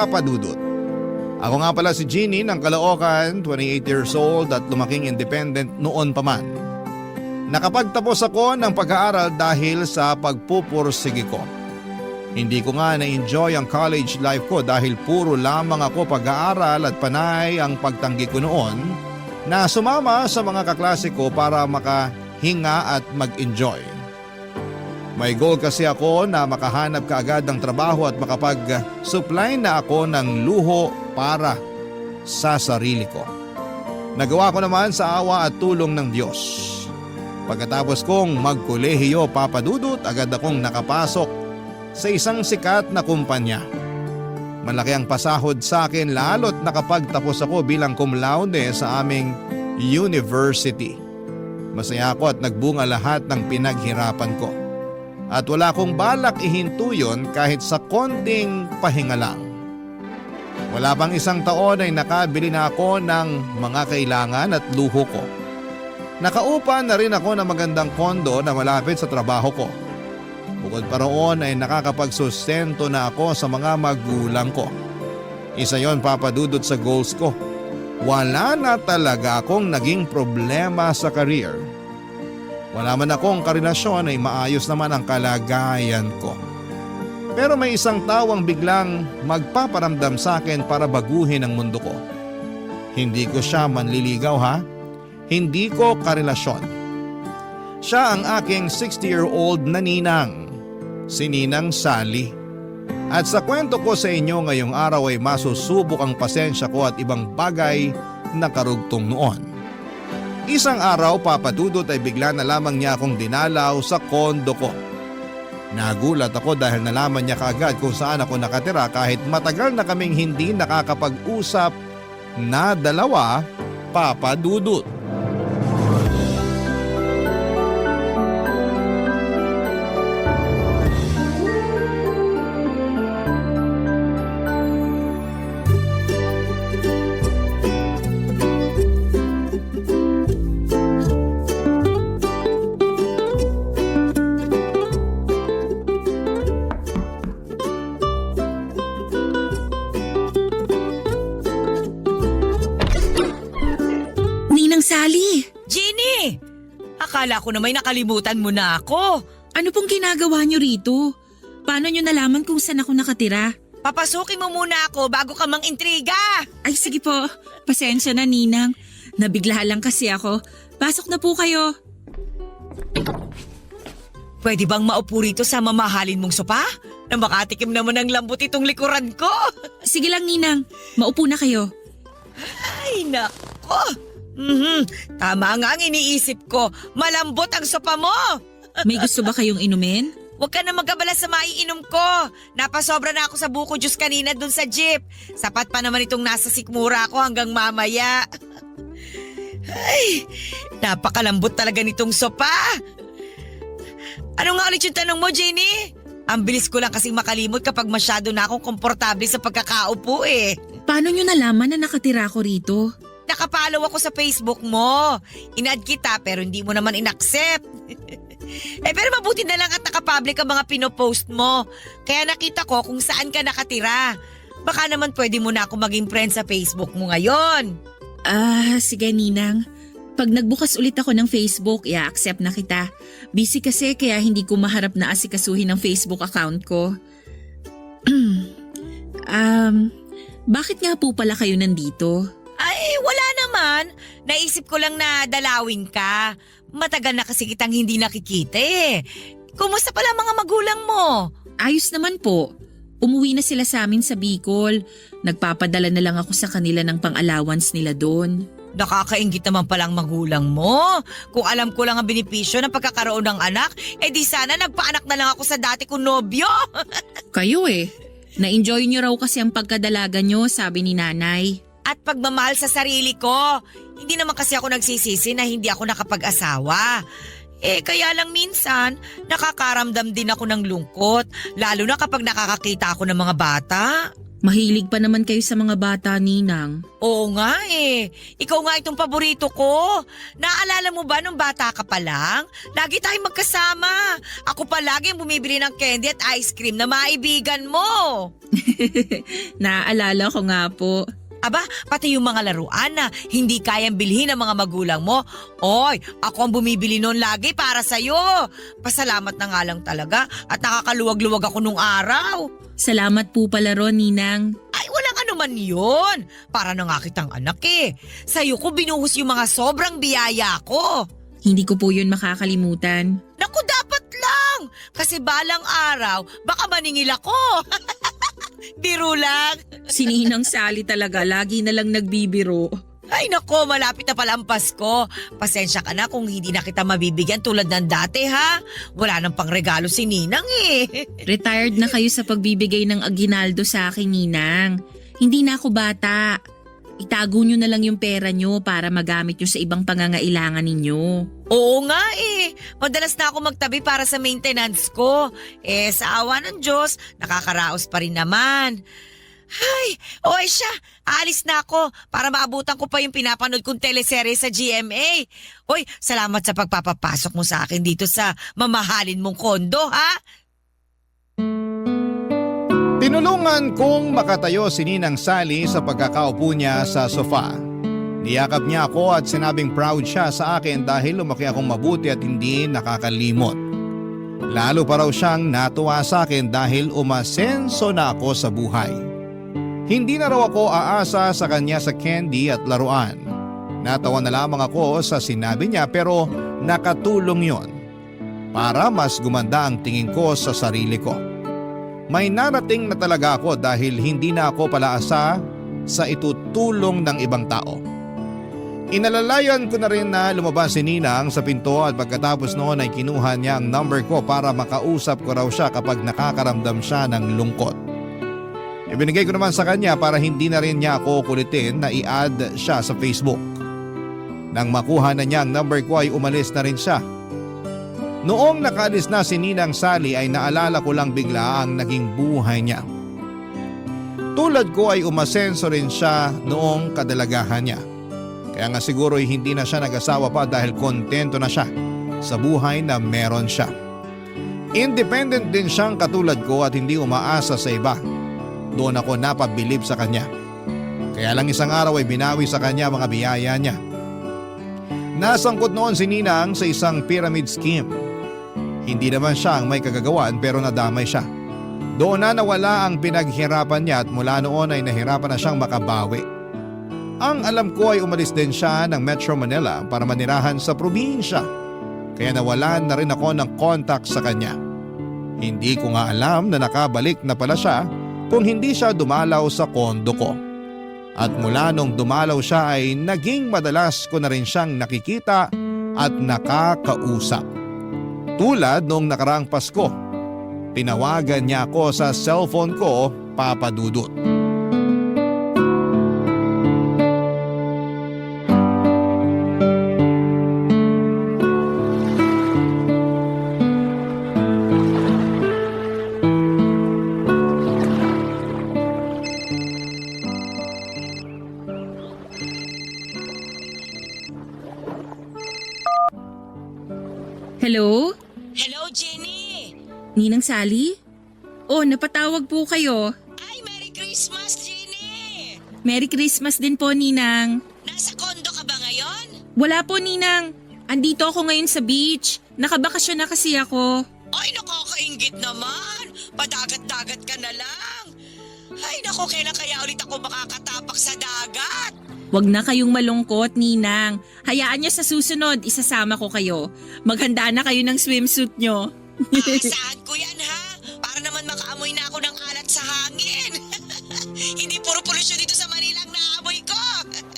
Papa Dudut. Ako nga pala si Jeannie ng Caloocan, 28 years old at lumaking independent noon pa man. Nakapagtapos ako ng pag-aaral dahil sa pagpupursige ko. Hindi ko nga na-enjoy ang college life ko dahil puro lamang ako pag-aaral at panay ang pagtanggi ko noon na sumama sa mga kaklase ko para makahinga at mag-enjoy. May goal kasi ako na makahanap kaagad ng trabaho at makapag-supply na ako ng luho para sa sarili ko. Nagawa ko naman sa awa at tulong ng Diyos. Pagkatapos kong magkolehiyo, Papa Dudut, agad akong nakapasok sa isang sikat na kumpanya. Malaki ang pasahod sa akin lalo't nakapagtapos ako bilang cum laude sa aming university. Masaya ako at nagbunga lahat ng pinaghirapan ko. At wala akong balak ihinto yun kahit sa konting pahinga lang. Wala pang isang taon ay nakabili na ako ng mga kailangan at luho ko. Nakaupa na rin ako ng magandang kondo na malapit sa trabaho ko. Bukod pa roon ay nakakapagsustento na ako sa mga magulang ko. Isa yon, Papa Dudut, sa goals ko. Wala na talaga akong naging problema sa career. Wala man akong karelasyon ay maayos naman ang kalagayan ko. Pero may isang tawang biglang magpaparamdam sa akin para baguhin ang mundo ko. Hindi ko siya manliligaw ha. Hindi ko karelasyon. Siya ang aking 60-year-old na ninang, si Ninang Sally. At sa kwento ko sa inyo ngayong araw ay masusubok ang pasensya ko at ibang bagay na karugtong noon. Isang araw, Papa Dudut, ay bigla na lamang niya akong dinalaw sa kondo ko. Nagulat ako dahil nalaman niya kaagad kung saan ako nakatira kahit matagal na kaming hindi nakakapag-usap na dalawa, Papa Dudut. Sally! Jeannie! Akala ko na may nakalimutan mo na ako. Ano pong ginagawa niyo rito? Paano niyo nalaman kung saan ako nakatira? Papasukin mo muna ako bago ka mang intriga. Ay sige po, pasensya na Ninang. Nabigla lang kasi ako. Pasok na po kayo. Pwede bang maupo rito sa mamahalin mong sopa? Na makatikim naman ng lambot itong likuran ko. Sige lang Ninang, maupo na kayo. Ay nako! Tama nga ang iniisip ko. Malambot ang sopa mo. May gusto ba kayong inumin? Huwag ka na magabala sa maiinom ko. Napasobra na ako sa buko juice kanina dun sa jeep. Sapat pa naman itong nasa sikmura ko hanggang mamaya. Ay, napakalambot talaga nitong sopa. Ano nga ulit yung tanong mo, Jenny? Ang bilis ko lang kasing makalimot kapag masyado na akong komportable sa pagkakaupo eh. Paano nyo nalaman na nakatira ko rito? Nakapollow ako sa Facebook mo. In-add kita pero hindi mo naman in-accept. Pero mabuti na lang at nakapublic ang mga pinopost mo. Kaya nakita ko kung saan ka nakatira. Baka naman pwede mo na ako maging friend sa Facebook mo ngayon. Sige Ninang. Pag nagbukas ulit ako ng Facebook, i-accept na kita. Busy kasi kaya hindi ko maharap na asikasuhin ang Facebook account ko. Bakit nga po pala kayo nandito? Ay, wala naman. Naisip ko lang na dalawin ka. Matagal na kasi kitang hindi nakikita eh. Kumusta pala mga magulang mo? Ayos naman po. Umuwi na sila sa amin sa Bicol. Nagpapadala na lang ako sa kanila ng pang-allowance nila doon. Nakakaingit naman palang magulang mo. Kung alam ko lang ang benepisyo ng pagkakaroon ng anak, di sana nagpaanak na lang ako sa dati kong nobyo. Kayo eh. Na-enjoy nyo raw kasi ang pagkadalaga nyo, sabi ni nanay. At pagmamahal sa sarili ko. Hindi naman kasi ako nagsisisi na hindi ako nakapag-asawa. Kaya lang minsan, nakakaramdam din ako ng lungkot. Lalo na kapag nakakakita ako ng mga bata. Mahilig pa naman kayo sa mga bata, Ninang. Oo nga eh. Ikaw nga itong paborito ko. Naalala mo ba nung bata ka pa lang? Lagi tayong magkasama. Ako pa lagi ang bumibili ng candy at ice cream na maibigan mo. Naaalala ko nga po. Aba, pati yung mga laruan na hindi kayang bilhin ng mga magulang mo. Oy, ako ang bumibili noon lagi para sa'yo. Pasalamat na nga lang talaga at nakakaluwag-luwag ako nung araw. Salamat po pala ron, Ninang. Ay, walang anuman yun. Para na nga kitang anak eh. Sa'yo ko binuhos yung mga sobrang biyaya ko. Hindi ko po yun makakalimutan. Naku, dapat lang. Kasi balang araw, baka maningil ako. Biro lang. Si Ninang Sally talaga, lagi na lang nagbibiro. Ay nako, malapit na pala ang Pasko. Pasensya ka na kung hindi na kita mabibigyan tulad ng dati ha. Wala nang pangregalo si Ninang eh. Retired na kayo sa pagbibigay ng aginaldo sa akin, Ninang. Hindi na ako bata. Itago nyo na lang yung pera nyo para magamit nyo sa ibang pangangailangan ninyo. Oo nga eh. Madalas na ako magtabi para sa maintenance ko. Eh sa awa ng Diyos, nakakaraos pa rin naman. Ay, oy siya, aalis na ako para maabutan ko pa yung pinapanood kong teleserye sa GMA. Oy, salamat sa pagpapapasok mo sa akin dito sa mamahalin mong kondo, ha? Tinulungan kong makatayo si Ninang Sally sa pagkakaupo niya sa sofa. Niyakap niya ako at sinabing proud siya sa akin dahil lumaki akong mabuti at hindi nakakalimot. Lalo pa raw siyang natuwa sa akin dahil umasenso na ako sa buhay. Hindi na raw ako aasa sa kanya sa candy at laruan. Natawa na lamang ako sa sinabi niya pero nakatulong yon para mas gumanda ang tingin ko sa sarili ko. May narating na talaga ako dahil hindi na ako palaasa sa itutulong ng ibang tao. Inalalayan ko na rin na lumabas si Ninang sa pinto at pagkatapos noon ay kinuha niya ang number ko para makausap ko raw siya kapag nakakaramdam siya ng lungkot. Ibinigay ko naman sa kanya para hindi na rin niya ako kulitin na i-add siya sa Facebook. Nang makuha na niya ang number ko ay umalis na rin siya. Noong nakalis na si Ninang Sally ay naalala ko lang bigla ang naging buhay niya. Tulad ko ay umasenso rin siya noong kadalagahan niya. Kaya nga siguro ay hindi na siya nag-asawa pa dahil kontento na siya sa buhay na meron siya. Independent din siyang katulad ko at hindi umaasa sa iba. Doon ako napabilib sa kanya. Kaya lang isang araw ay binawi sa kanya mga biyaya niya. Nasangkot noon si Ninang sa isang pyramid scheme. Hindi naman siya ang may kagagawan pero nadamay siya. Doon na nawala ang pinaghirapan niya at mula noon ay nahirapan na siyang makabawi. Ang alam ko ay umalis din siya ng Metro Manila para manirahan sa probinsya. Kaya nawalan na rin ako ng contact sa kanya. Hindi ko nga alam na nakabalik na pala siya kung hindi siya dumalaw sa kondo ko. At mula nung dumalaw siya ay naging madalas ko na rin siyang nakikita at nakakausap. Tulad noong nakaraang Pasko, tinawagan niya ako sa cellphone ko, Papa Dudut. Hello? Hello, Jenny! Ninang Sally? Oh, napatawag po kayo. Ay, Merry Christmas, Jenny! Merry Christmas din po, Ninang. Nasa kondo ka ba ngayon? Wala po, Ninang. Andito ako ngayon sa beach. Nakabakasyon na kasi ako. Ay, nakakaingit naman! Padagat-dagat ka na lang! Ay, naku, kailan kaya ulit ako makakatapak sa dagat? Huwag na kayong malungkot, Ninang. Hayaan niyo sa susunod, isasama ko kayo. Maghanda na kayo ng swimsuit nyo. Saan ko yan, ha? Para naman makaamoy na ako ng alat sa hangin. Hindi puro polusyon dito sa Manila ang naamoy ko.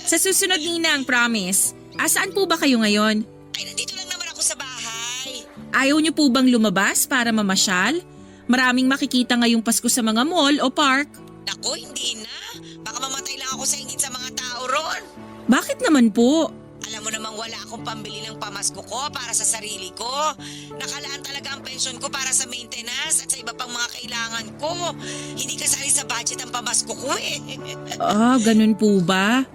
Sa susunod, Ninang, promise. Asaan po ba kayo ngayon? Ay, nandito lang naman ako sa bahay. Ayaw niyo po bang lumabas para mamasyal? Maraming makikita ngayong Pasko sa mga mall o park. Naku, hindi na. Baka mamatay lang ako sa ingit sa mga tao ron. Bakit naman po? Alam alam mo namang wala akong pambili ng pamasko ko para sa sarili ko. Nakalaan talaga ang pensyon ko para sa maintenance at sa iba pang mga kailangan ko. Hindi kasali sa budget ang pamasko ko eh. Ganun po ba?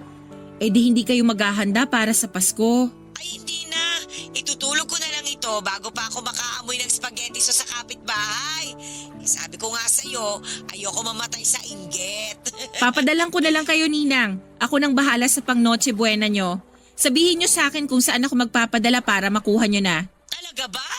Eh di hindi kayo maghahanda para sa Pasko. Ay hindi na. Itutulog ko na lang ito bago pa ako makaamoy ng spaghetti sauce sa kapitbahay. Sabi ko nga sa'yo, ayoko mamatay sa inggit. Papadalang ko na lang kayo, Ninang. Ako nang bahala sa pang Noche Buena nyo. Sabihin nyo sa akin kung saan ako magpapadala para makuha nyo na. Talaga ba?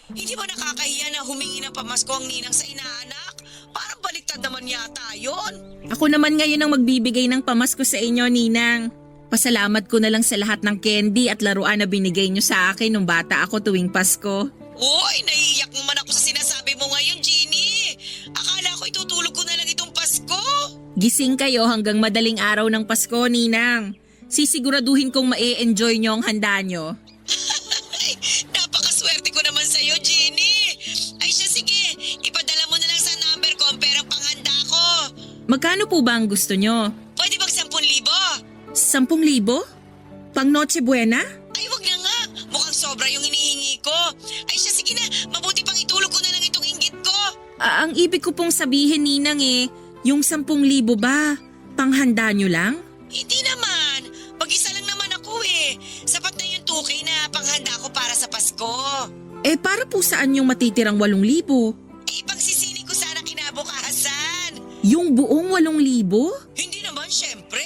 Hindi ba nakakahiya na humingi ng pamasko ang ninang sa inaanak? Parang baliktad naman yata yon. Ako naman ngayon ang magbibigay ng pamasko sa inyo, Ninang. Pasalamat ko na lang sa lahat ng candy at laruan na binigay nyo sa akin nung bata ako tuwing Pasko. Uy, naiiyak naman ako sa sinasabi mo ngayon, Jeannie. Akala ko itutulog ko na lang itong Pasko. Gising kayo hanggang madaling araw ng Pasko, Ninang. Sisiguraduhin kong ma-enjoy nyo ang handa nyo. Ay, napakaswerte ko naman sa'yo, Jeannie. Ay siya, sige. Ipadala mo na lang sa number ko ang perang panghanda ko. Magkano po ba ang gusto nyo? Pwede bang 10,000? 10,000? Pang Noche Buena? Ay, wag na nga. Mukhang sobra yung hinihingi ko. Ay siya, sige na. Mabuti pang itulog ko na lang itong inggit ko. Ang ibig ko pong sabihin, Ninang yung 10,000 ba? Panghanda nyo lang? Hindi naman. Mag-isa lang naman ako eh. Sapat na yung 2K na panghanda ko para sa Pasko. Eh para po saan yung matitirang 8,000? Eh, pagsisini ko sana kinabukasan. Yung buong 8,000? Hindi naman, syempre.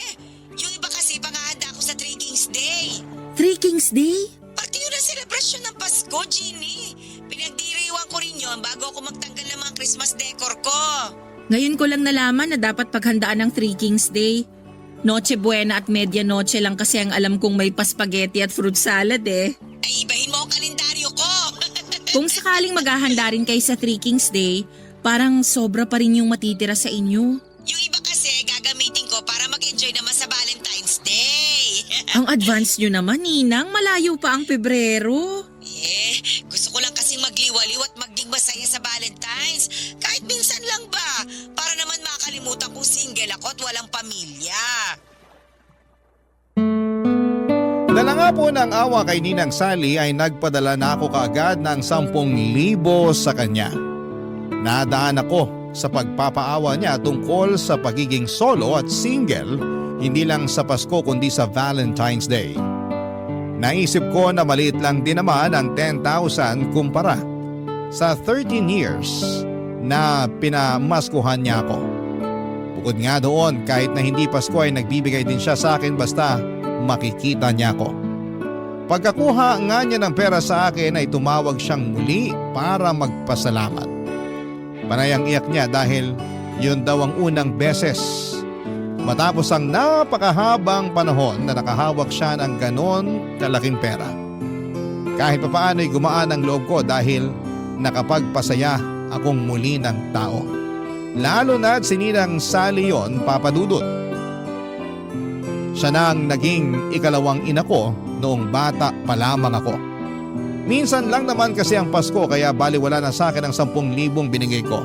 Yung iba kasi panghahanda ko sa Three Kings Day. Three Kings Day? Pati yun ang selebrasyon ng Pasko, Jeannie. Pinagdiriwang ko rin yun bago ako magtanggal ng mga Christmas decor ko. Ngayon ko lang nalaman na dapat paghandaan ng Three Kings Day. Noche Buena at Medianoche lang kasi ang alam kong may paspageti at fruit salad eh. Ay, ibahin mo ang kalendaryo ko. Kung sakaling maghahanda rin kayo sa Three Kings Day, parang sobra pa rin yung matitira sa inyo. Yung iba kasi gagamitin ko para mag-enjoy naman sa Valentine's Day. Ang advance nyo naman, Ninang. Malayo pa ang Pebrero. Gusto ko lang kasing magliwaliw at maging masaya sa Valentine's. Kahit minsan lang ba, para naman makalimutan kong single ako at walang pamilya. Dala nga po ng awa kay Ninang Sally ay nagpadala na ako kaagad ng 10,000 sa kanya. Nadaan ako sa pagpapaawa niya tungkol sa pagiging solo at single, hindi lang sa Pasko kundi sa Valentine's Day. Naisip ko na maliit lang din naman ang 10,000 kumpara sa 13 years na pinamaskuhan niya ako. Bukod nga doon, kahit na hindi Pasko ay nagbibigay din siya sa akin basta makikita niya ako. Pagkakuha nga niya ng pera sa akin ay tumawag siyang muli para magpasalamat. Panay ang iyak niya dahil yun daw ang unang beses matapos ang napakahabang panahon na nakahawak siya ng ganon kalaking pera. Kahit papaano ay gumaan ang loob ko dahil nakapagpasaya akong muli ng tao. Lalo na't si Ninang Sally yon, Papa Dudut. Siya na ang naging ikalawang ina ko noong bata pa lamang ako. Minsan lang naman kasi ang Pasko kaya baliwala na sa akin ang 10,000 binigay ko.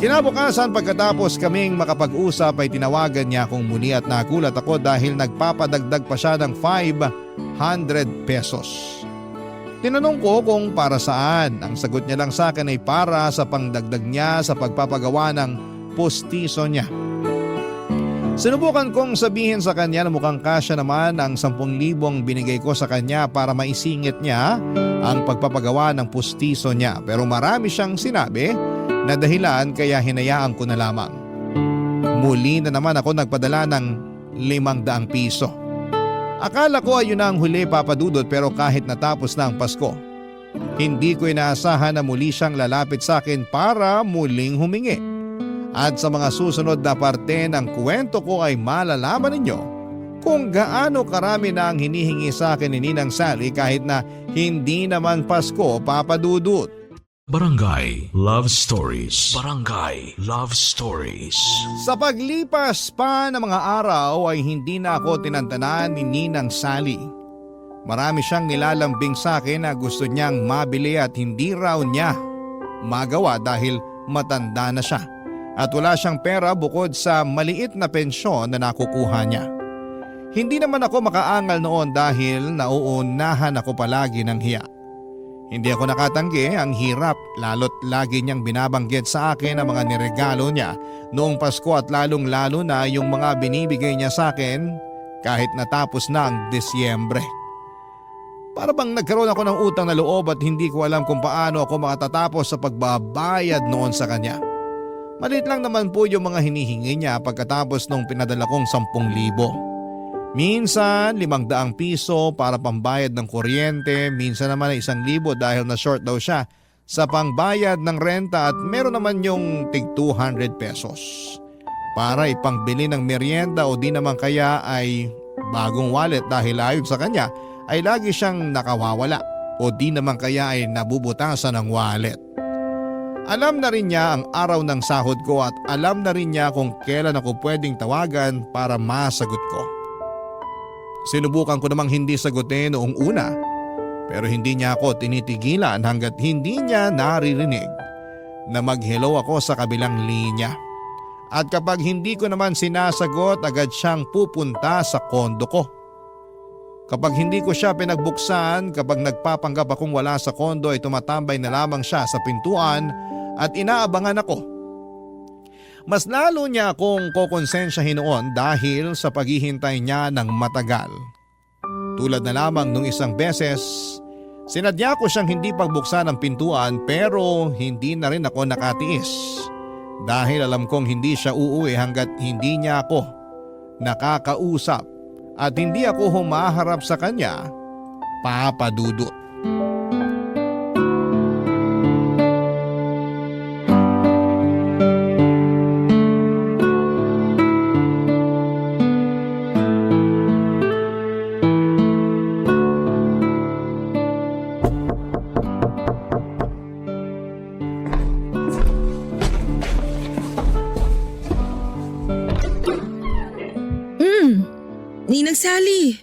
Kinabukasan pagkatapos kaming makapag-usap ay tinawagan niya akong muli at nagulat ako dahil nagpapadagdag pa siya ng 500 pesos. Tinanong ko kung para saan. Ang sagot niya lang sa akin ay para sa pangdagdag niya sa pagpapagawa ng pustiso niya. Sinubukan kong sabihin sa kanya na mukhang kasya naman ang 10,000 binigay ko sa kanya para maisingit niya ang pagpapagawa ng pustiso niya. Pero marami siyang sinabi na dahilan kaya hinayaan ko na lamang. Muli na naman ako nagpadala ng 500 piso. Akala ko ay yun na ang huli, Papa Dudut, pero kahit natapos na ang Pasko, hindi ko inaasahan na muli siyang lalapit sa akin para muling humingi. At sa mga susunod na parte ng kwento ko ay malalaman ninyo kung gaano karami na ang hinihingi sa akin ni Ninang Sally kahit na hindi naman Pasko, Papa Dudut. Barangay Love Stories. Barangay Love Stories. Sa paglipas pa ng mga araw ay hindi na ako tinantanan ni Ninang Sally. Marami siyang nilalambing sa akin na gusto niyang mabili at hindi raw niya magawa dahil matanda na siya. At wala siyang pera bukod sa maliit na pensyon na nakukuha niya. Hindi naman ako makaangal noon dahil nauunahan ako palagi ng hiya. Hindi ako nakatanggi ang hirap lalo't lagi niyang binabanggit sa akin ang mga niregalo niya noong Pasko at lalong-lalo na yung mga binibigay niya sa akin kahit natapos na ang Disyembre. Para bang nagkaroon ako ng utang na loob at hindi ko alam kung paano ako makatatapos sa pagbabayad noon sa kanya. Maliit lang naman po yung mga hinihingi niya pagkatapos nung pinadala kong 10,000. Minsan 500 piso para pambayad ng kuryente, minsan naman ay 1,000 dahil na short daw siya sa pangbayad ng renta at meron naman yung tig 200 pesos. Para ipangbili ng merienda o di naman kaya ay bagong wallet dahil ayon sa kanya ay lagi siyang nakawawala o di naman kaya ay nabubutasan ng wallet. Alam na rin niya ang araw ng sahod ko at alam na rin niya kung kailan ako pwedeng tawagan para masagot ko. Sinubukan ko namang hindi sagutin noong una pero hindi niya ako tinitigilan hanggat hindi niya naririnig na mag-hello ako sa kabilang linya. At kapag hindi ko naman sinasagot agad siyang pupunta sa kondo ko. Kapag hindi ko siya pinagbuksan, kapag nagpapanggap akong wala sa kondo ay tumatambay na lamang siya sa pintuan at inaabangan ako. Mas lalo niya akong kokonsensyahin noon dahil sa paghihintay niya ng matagal. Tulad na lamang nung isang beses, sinadya ko siyang hindi pagbuksan ang pintuan pero hindi na rin ako nakatiis. Dahil alam kong hindi siya uuwi hanggat hindi niya ako nakakausap at hindi ako humaharap sa kanya, Papa Dudut. Ninang Sally,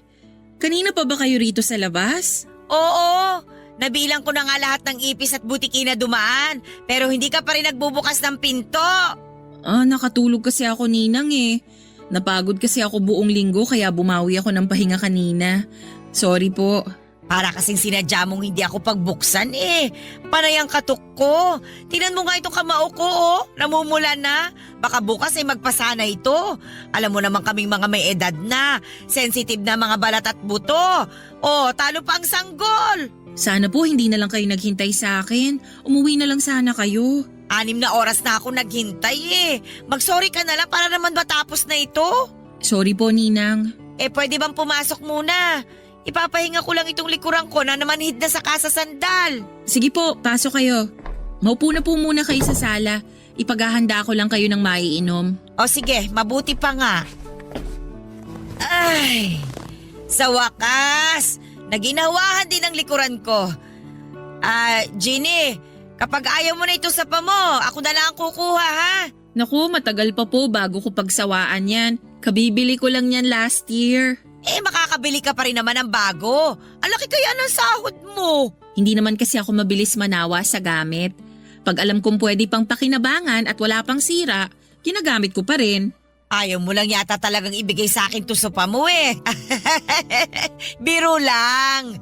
kanina pa ba kayo rito sa labas? Oo, nabilang ko na nga lahat ng ipis at butiki na dumaan pero hindi ka pa rin nagbubukas ng pinto. Nakatulog kasi ako ninang eh. Napagod kasi ako buong linggo kaya bumawi ako ng pahinga kanina. Sorry po. Para kasing sinadya mong hindi ako pagbuksan eh. Panay ang katok ko. Tingnan mo nga itong kamao ko oh. Namumula na. Baka bukas ay magpasana ito. Alam mo naman kaming mga may edad na. Sensitive na mga balat at buto. Oh, talo pa ang sanggol. Sana po hindi na lang kayo naghintay sa akin. Umuwi na lang sana kayo. 6 na oras na ako naghintay eh. Mag-sorry ka na lang para naman matapos na ito. Sorry po, Ninang. Pwede bang pumasok muna? Ipapahinga ko lang itong likuran ko na namanhid na sa kasasandal. Sige po, pasok kayo. Maupo na po muna kayo sa sala. Ipaghahanda ko lang kayo ng maiinom. O sige, mabuti pa nga. Ay, sa wakas, naginawahan din ang likuran ko. Ginny, kapag ayaw mo na ito sa pa mo, ako na lang ang kukuha ha. Naku, matagal pa po bago ko pagsawaan yan. Kabibili ko lang yan last year. Makakabili ka pa rin naman ng bago. Ang laki kaya ng sahod mo. Hindi naman kasi ako mabilis manawa sa gamit. Pag alam kong pwede pang pakinabangan at wala pang sira, ginagamit ko pa rin. Ayaw mo lang yata talagang ibigay sa akin to sopa mo eh. Biro lang.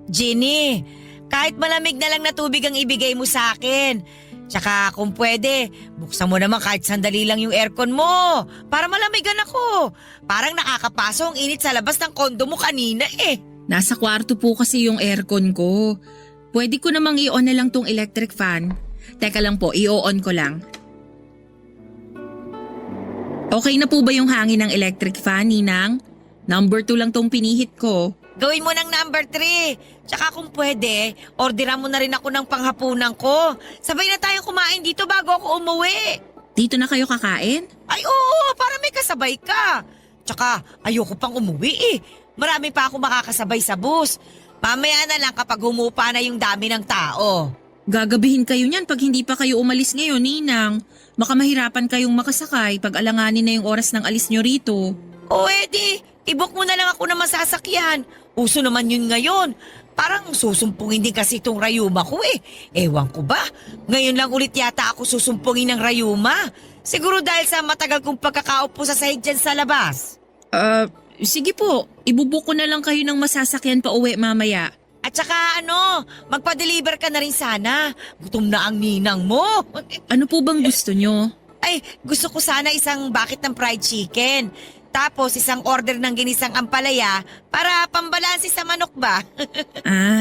Ginny, kahit malamig na lang na tubig ang ibigay mo sa akin. Tsaka kung pwede, buksan mo naman kahit sandali lang yung aircon mo para malamigan ako. Parang nakakapaso ang init sa labas ng kondo mo kanina eh. Nasa kwarto po kasi yung aircon ko. Pwede ko namang i-on na lang tong electric fan. Teka lang po, i-on ko lang. Okay na po ba yung hangin ng electric fan, Ninang? Number 2 lang tong pinihit ko. Gawin mo ng number 3. Tsaka kung pwede, orderan mo na rin ako ng panghapunan ko. Sabay na tayong kumain dito bago ako umuwi. Dito na kayo kakain? Ay oo, para may kasabay ka. Tsaka ayoko pang umuwi eh. Marami pa ako makakasabay sa bus. Mamaya na lang kapag humupa na yung dami ng tao. Gagabihin kayo niyan pag hindi pa kayo umalis ngayon, Ninang. Baka mahirapan kayong makasakay pag alanganin na yung oras ng alis nyo rito. O edi, i-book mo na lang ako ng masasakyan. Uso naman yun ngayon. Parang susumpungin din kasi itong rayuma ko eh. Ewan ko ba? Ngayon lang ulit yata ako susumpungin ng rayuma. Siguro dahil sa matagal kong pagkakaupo sa sahig dyan sa labas. Sige po, ibubook ko na lang kayo ng masasakyan pa uwi mamaya. At saka magpa-deliver ka na rin sana. Gutom na ang ninang mo. Ano po bang gusto nyo? Ay, gusto ko sana isang bucket ng fried chicken. Tapos isang order ng ginisang ampalaya para pambalansi sa manok ba?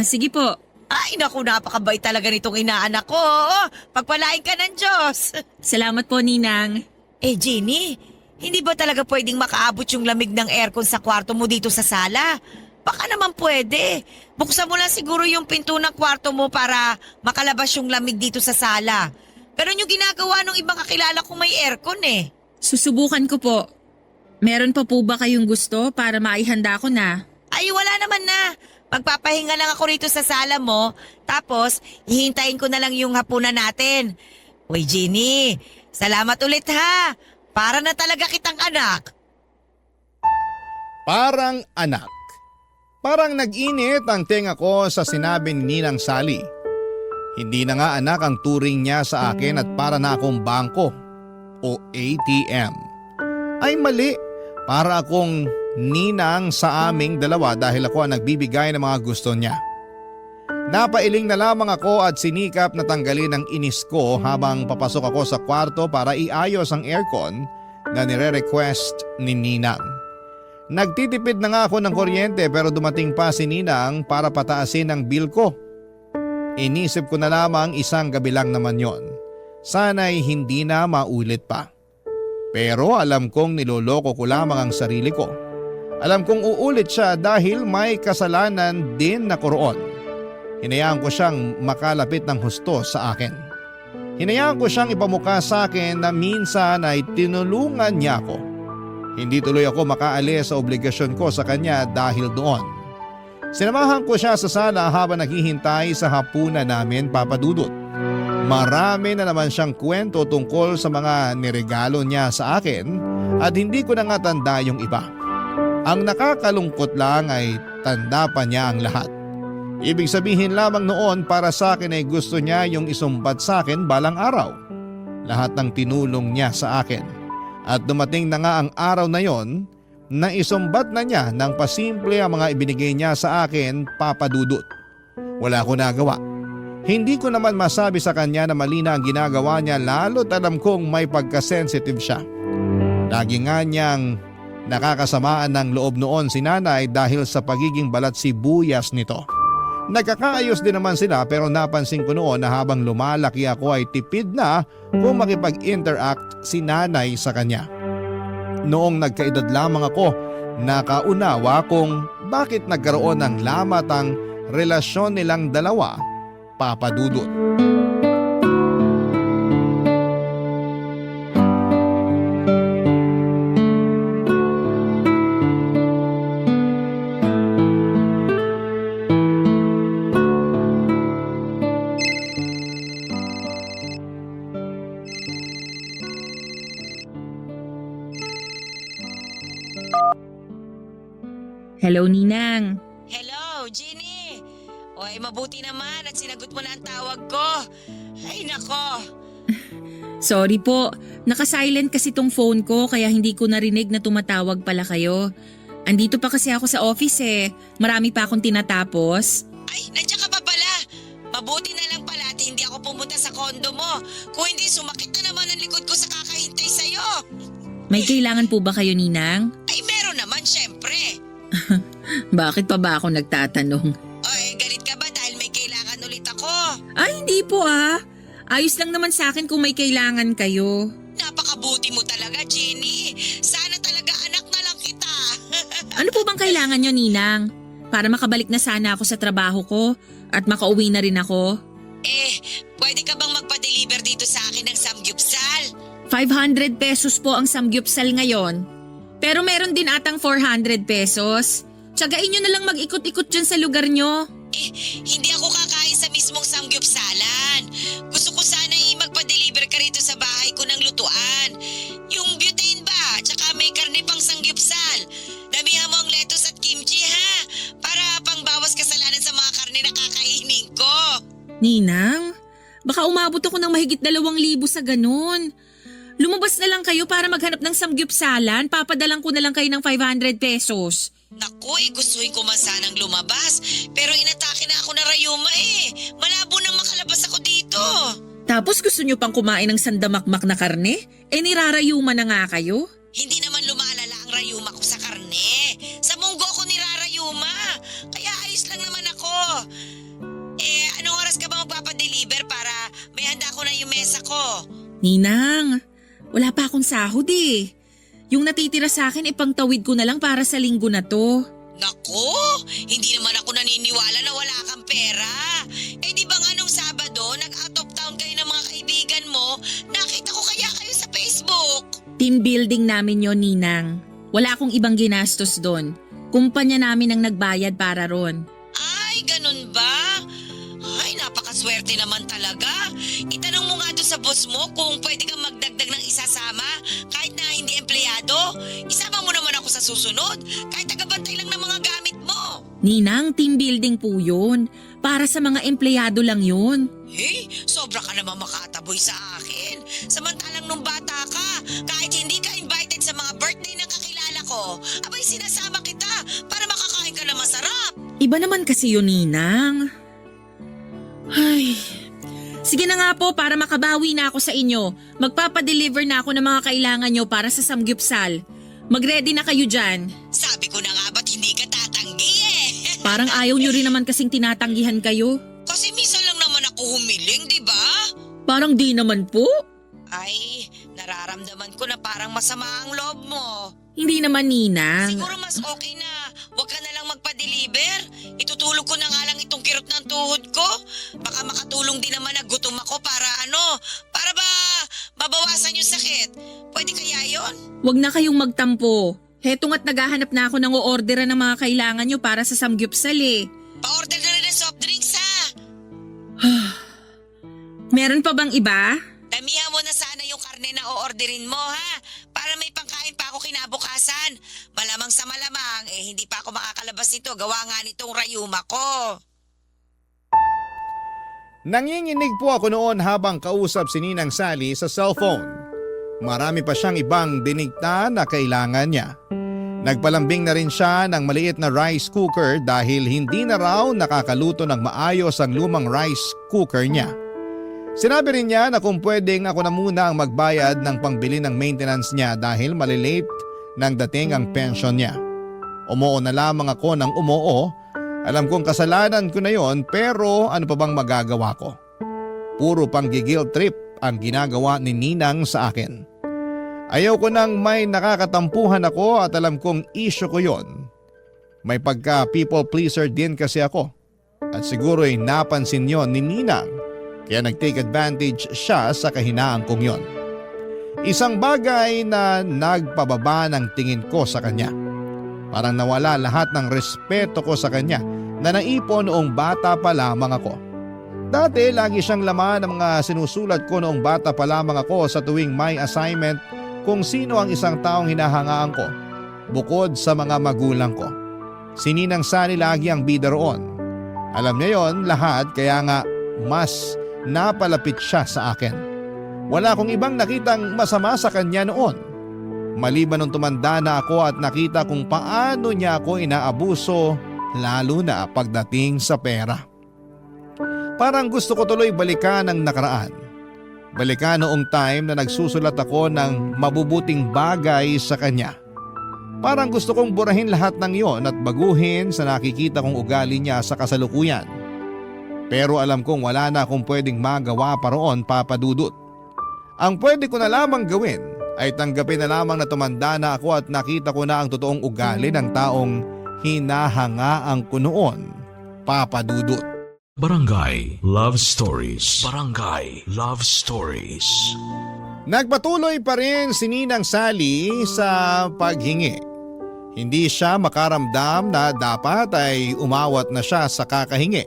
Sige po. Ay, naku, napakabait talaga nitong inaanak ko. Oo, pagpalain ka ng Diyos. Salamat po, Ninang. Jeannie, hindi ba talaga pwedeng makaabot yung lamig ng aircon sa kwarto mo dito sa sala? Baka naman pwede. Buksan mo lang siguro yung pinto ng kwarto mo para makalabas yung lamig dito sa sala. Ganun yung ginagawa ng ibang kakilala kong may aircon eh. Susubukan ko po. Meron pa po ba kayong gusto para maihanda ko na? Ay, wala naman na. Magpapahinga lang ako rito sa sala mo. Tapos, hihintayin ko na lang yung hapunan natin. Uy, Jeannie, salamat ulit ha. Para na talaga kitang anak. Parang anak. Parang nag-init ang tenga ko sa sinabi ni Ninang Sally. Hindi na nga anak ang turing niya sa akin at para na akong bangko o ATM. Ay mali, para akong ninang sa aming dalawa dahil ako ang nagbibigay ng mga gusto niya. Napailing na lamang ako at sinikap na tanggalin ang inis ko habang papasok ako sa kwarto para iayos ang aircon na nire-request ni Ninang. Nagtitipid na nga ako ng kuryente pero dumating pa si Ninang para pataasin ang bill ko. Inisip ko na lamang isang gabi lang naman yon. Sana'y hindi na maulit pa. Pero alam kong niloloko ko lamang ang sarili ko. Alam kong uulit siya dahil may kasalanan din na roon. Hinayaan ko siyang makalapit ng husto sa akin. Hinayaan ko siyang ipamukha sa akin na minsan ay tinulungan niya ako. Hindi tuloy ako makaalis sa obligasyon ko sa kanya dahil doon. Sinamahan ko siya sa sala habang naghihintay sa hapunan namin, Papa Dudut. Marami na naman siyang kwento tungkol sa mga niregalo niya sa akin at hindi ko na nga tanda yung iba. Ang nakakalungkot lang ay tanda pa niya ang lahat. Ibig sabihin lamang noon para sa akin ay gusto niya yung isumbat sa akin balang araw. Lahat ng tinulong niya sa akin. At dumating na nga ang araw na yon na isumbat na niya ng pasimple ang mga ibinigay niya sa akin, Papa Dudut. Wala ko nagawa. Hindi ko naman masabi sa kanya na mali na ang ginagawa niya lalo't alam kong may pagkasensitive siya. Lagi nga niyang nakakasamaan ng loob noon si nanay dahil sa pagiging balat sibuyas nito. Nagkakaayos din naman sila pero napansin ko noon na habang lumalaki ako ay tipid na kung makipag-interact si nanay sa kanya. Noong nagkaedad lamang ako, nakaunawa kung bakit nagkaroon ng lamat ang relasyon nilang dalawa, Papa Dudut. Hello, Ninang. Hello, Jeannie. Oy, mabuti naman at sinagot mo na ang tawag ko. Ay, nako. Sorry po, naka-silent kasi tong phone ko kaya hindi ko narinig na tumatawag pala kayo. Andito pa kasi ako sa office eh. Marami pa akong tinatapos. Ay, nandiyan ka pa pala. Mabuti na lang pala at hindi ako pumunta sa kondo mo. Kung hindi, sumakit na naman ang likod ko sa kakahintay sa'yo. May kailangan po ba kayo, Ninang? Ay, meron naman, syempre. Bakit pa ba ako nagtatanong? Oy, galit ka ba dahil may kailangan ulit ako? Ay, hindi po ah. Ayos lang naman sa akin kung may kailangan kayo. Napakabuti mo talaga, Jeannie. Sana talaga anak na lang kita. Ano po bang kailangan nyo, Ninang? Para makabalik na sana ako sa trabaho ko at makauwi na rin ako. Pwede ka bang magpa-deliver dito sa akin ng samgyupsal? 500 pesos po ang samgyupsal ngayon. Pero meron din atang 400 pesos. Tsagain nyo na lang mag-ikot-ikot dyan sa lugar nyo. Hindi ako kakain sa mismong samgyupsalan. Gusto ko sana magpa-deliver ka rito sa bahay ko ng lutuan. Yung butane ba? Tsaka may karne pang samgyupsal. Damihan mo ang lettuce at kimchi ha. Para pangbawas kasalanan sa mga karne na kakainin ko. Ninang, baka umabot ako ng mahigit 2,000 sa ganun. Lumabas na lang kayo para maghanap ng samgyupsalan. Papadalang ko na lang kayo ng 500 pesos. Naku, gustuhin ko man sanang lumabas. Pero inatake na ako na rayuma eh. Malabo nang makalabas ako dito. Tapos gusto nyo pang kumain ng sandamakmak na karne? Nirarayuma na nga kayo. Hindi naman lumalala ang rayuma ko sa karne. Sa munggo ko nirarayuma. Kaya ayos lang naman ako. Anong oras ka ba magpapadeliver para may handa ko na yung mesa ko? Ninang, wala pa akong sahod eh. Yung natitira sa akin ipangtawid ko na lang para sa linggo na to. Naku, hindi naman ako naniniwala na wala kang pera. Di ba nga nung Sabado, nag-out of town kayo ng mga kaibigan mo, nakita ko kaya kayo sa Facebook. Team building namin yon, Ninang. Wala akong ibang ginastos doon. Kumpanya namin ang nagbayad para ron. Ay, ganun ba? Ay, napakaswerte naman talaga. Itanong mo nga doon sa boss mo kung pwede kang magdagdag ng isasama kahit na hindi empleyado. Isama mo naman ako sa susunod kahit tagabantay lang ng mga gamit mo. Ninang, team building po yun. Para sa mga empleyado lang yun. Sobra ka naman makataboy sa akin. Samantalang nung bata ka, kahit hindi ka invited sa mga birthday ng kakilala ko, abay sinasama kita para makakain ka na masarap. Iba naman kasi yun, Ninang. Ay, sige na nga po para makabawi na ako sa inyo. Magpapadeliver na ako ng mga kailangan nyo para sa samgyupsal. Mag-ready na kayo dyan. Sabi ko na nga ba't hindi ka tatanggi eh. Parang ayaw nyo rin naman kasing tinatanggihan kayo. Kasi minsan lang naman ako humiling, di ba? Parang di naman po. Ay, nararamdaman ko na parang masama ang loob mo. Hindi naman, Ninang. Siguro mas okay na huwag ka na lang magpa-deliver. Itutulog ko na nga lang itong kirot ng tuhod ko. Baka makatulong din naman na gutom ako para para ba mabawasan yung sakit. Pwede kaya yon? Huwag na kayong magtampo. Heto nga't naghahanap na ako ng o-orderan ng mga kailangan nyo para sa samgyupsal eh. Pa-order na rin ng soft drinks ha. Meron pa bang iba? Damihan mo na sana yung karne na o-orderin mo ha. Para may pangkain pa ako kinabukasan. Malamang sa malamang hindi pa ako makakalabas nito. Gawa nga nitong rayuma ko. Nanginginig po ako noon habang kausap si Ninang Sally sa cellphone. Marami pa siyang ibang dinikta na kailangan niya. Nagpalambing na rin siya ng maliit na rice cooker dahil hindi na raw nakakaluto ng maayos ang lumang rice cooker niya. Sinabi rin niya na kung pwedeng ako na muna ang magbayad ng pangbili ng maintenance niya dahil malilate nang dating ang pension niya. Umuo na lamang ako ng umuo. Alam kong kasalanan ko na yon pero ano pa bang magagawa ko? Puro pang guilt trip ang ginagawa ni Ninang sa akin. Ayaw ko nang may nakakatampuhan ako at alam kong issue ko yon. May pagka people pleaser din kasi ako. At siguro'y napansin yon ni Ninang. Kaya nag-take advantage siya sa kahinaan kong yon. Isang bagay na nagpababa ng tingin ko sa kanya. Parang nawala lahat ng respeto ko sa kanya na naipon noong bata pa lamang ako. Dati lagi siyang laman ng mga sinusulat ko noong bata pa lamang ako sa tuwing may assignment kung sino ang isang taong hinahangaan ko bukod sa mga magulang ko. Si Ninang Sally lagi ang bida roon. Alam niya yon lahat kaya nga mas napalapit siya sa akin. Wala akong ibang nakitang masama sa kanya noon. Maliban nung tumanda na ako at nakita kung paano niya ako inaabuso lalo na pagdating sa pera. Parang gusto ko tuloy balikan ang nakaraan. Balikan noong time na nagsusulat ako ng mabubuting bagay sa kanya. Parang gusto kong burahin lahat ng yon at baguhin sa nakikita kong ugali niya sa kasalukuyan. Pero alam kong wala na akong pwedeng magawa pa roon, Papa Dudut. Ang pwede ko na lamang gawin ay tanggapin na lamang na tumanda na ako at nakita ko na ang totoong ugali ng taong hinahangaan ko noon, Papa Dudut. Barangay Love Stories. Barangay Love Stories. Nagpatuloy pa rin si Ninang Sally sa paghingi. Hindi siya makaramdam na dapat ay umawat na siya sa kakahingi.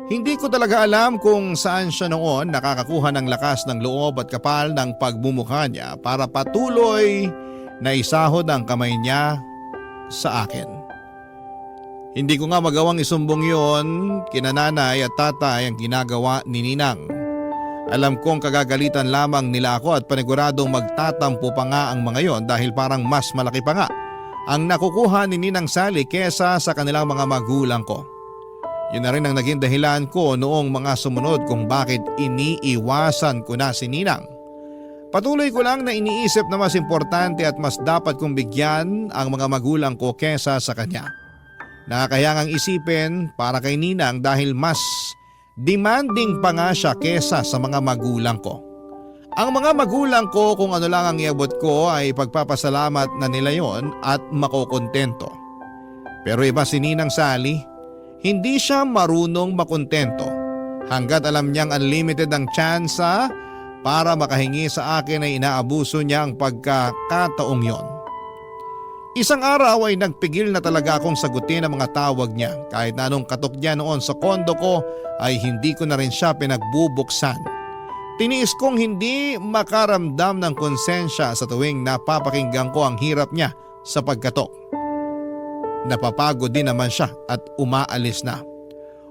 Hindi ko talaga alam kung saan siya noon nakakakuha ng lakas ng loob at kapal ng pagmumukha niya para patuloy na isahod ang kamay niya sa akin. Hindi ko nga magawang isumbong yon kina nanay at tatay ang ginagawa ni Ninang. Alam kong kagagalitan lamang nila ako at paniguradong magtatampo pa nga ang mga yon dahil parang mas malaki pa nga ang nakukuha ni Ninang Sally kesa sa kanilang mga magulang ko. Yun na rin ang naging dahilan ko noong mga sumunod kung bakit iniiwasan ko na si Ninang. Patuloy ko lang na iniisip na mas importante at mas dapat kong bigyan ang mga magulang ko kesa sa kanya. Nakakayangang isipin para kay Ninang dahil mas demanding pa nga siya kesa sa mga magulang ko. Ang mga magulang ko kung ano lang ang iabot ko ay pagpapasalamat na nila yon at makokontento. Pero iba si Ninang Sally, hindi siya marunong makontento hanggat alam niyang unlimited ang tsansa para makahingi sa akin ay inaabuso niya ang pagkakataong yon. Isang araw ay nagpigil na talaga akong sagutin ang mga tawag niya kahit na anong katok niya noon sa kondo ko ay hindi ko na rin siya pinagbubuksan. Tiniis kong hindi makaramdam ng konsensya sa tuwing napapakinggan ko ang hirap niya sa pagkatok. Napapagod din naman siya at umaalis na.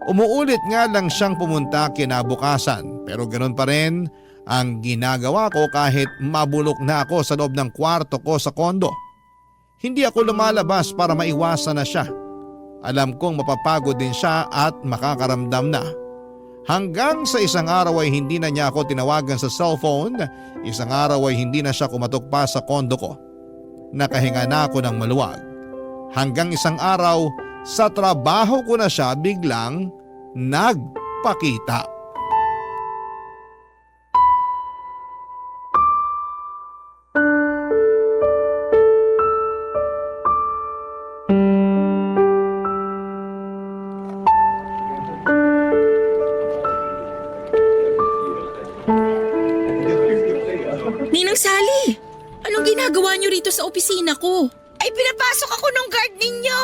Umuulit nga lang siyang pumunta kinabukasan pero ganoon pa rin ang ginagawa ko kahit mabulok na ako sa loob ng kwarto ko sa kondo. Hindi ako lumalabas para maiwasan na siya. Alam kong mapapagod din siya at makakaramdam na. Hanggang sa isang araw ay hindi na niya ako tinawagan sa cellphone, isang araw ay hindi na siya kumatok pa sa kondo ko. Nakahinga na ako ng maluwag. Hanggang isang araw, sa trabaho ko na siya biglang nagpakita. Ninang Sally, anong ginagawa niyo rito sa opisina ko? Ay, pinapasok ako ng guard ninyo.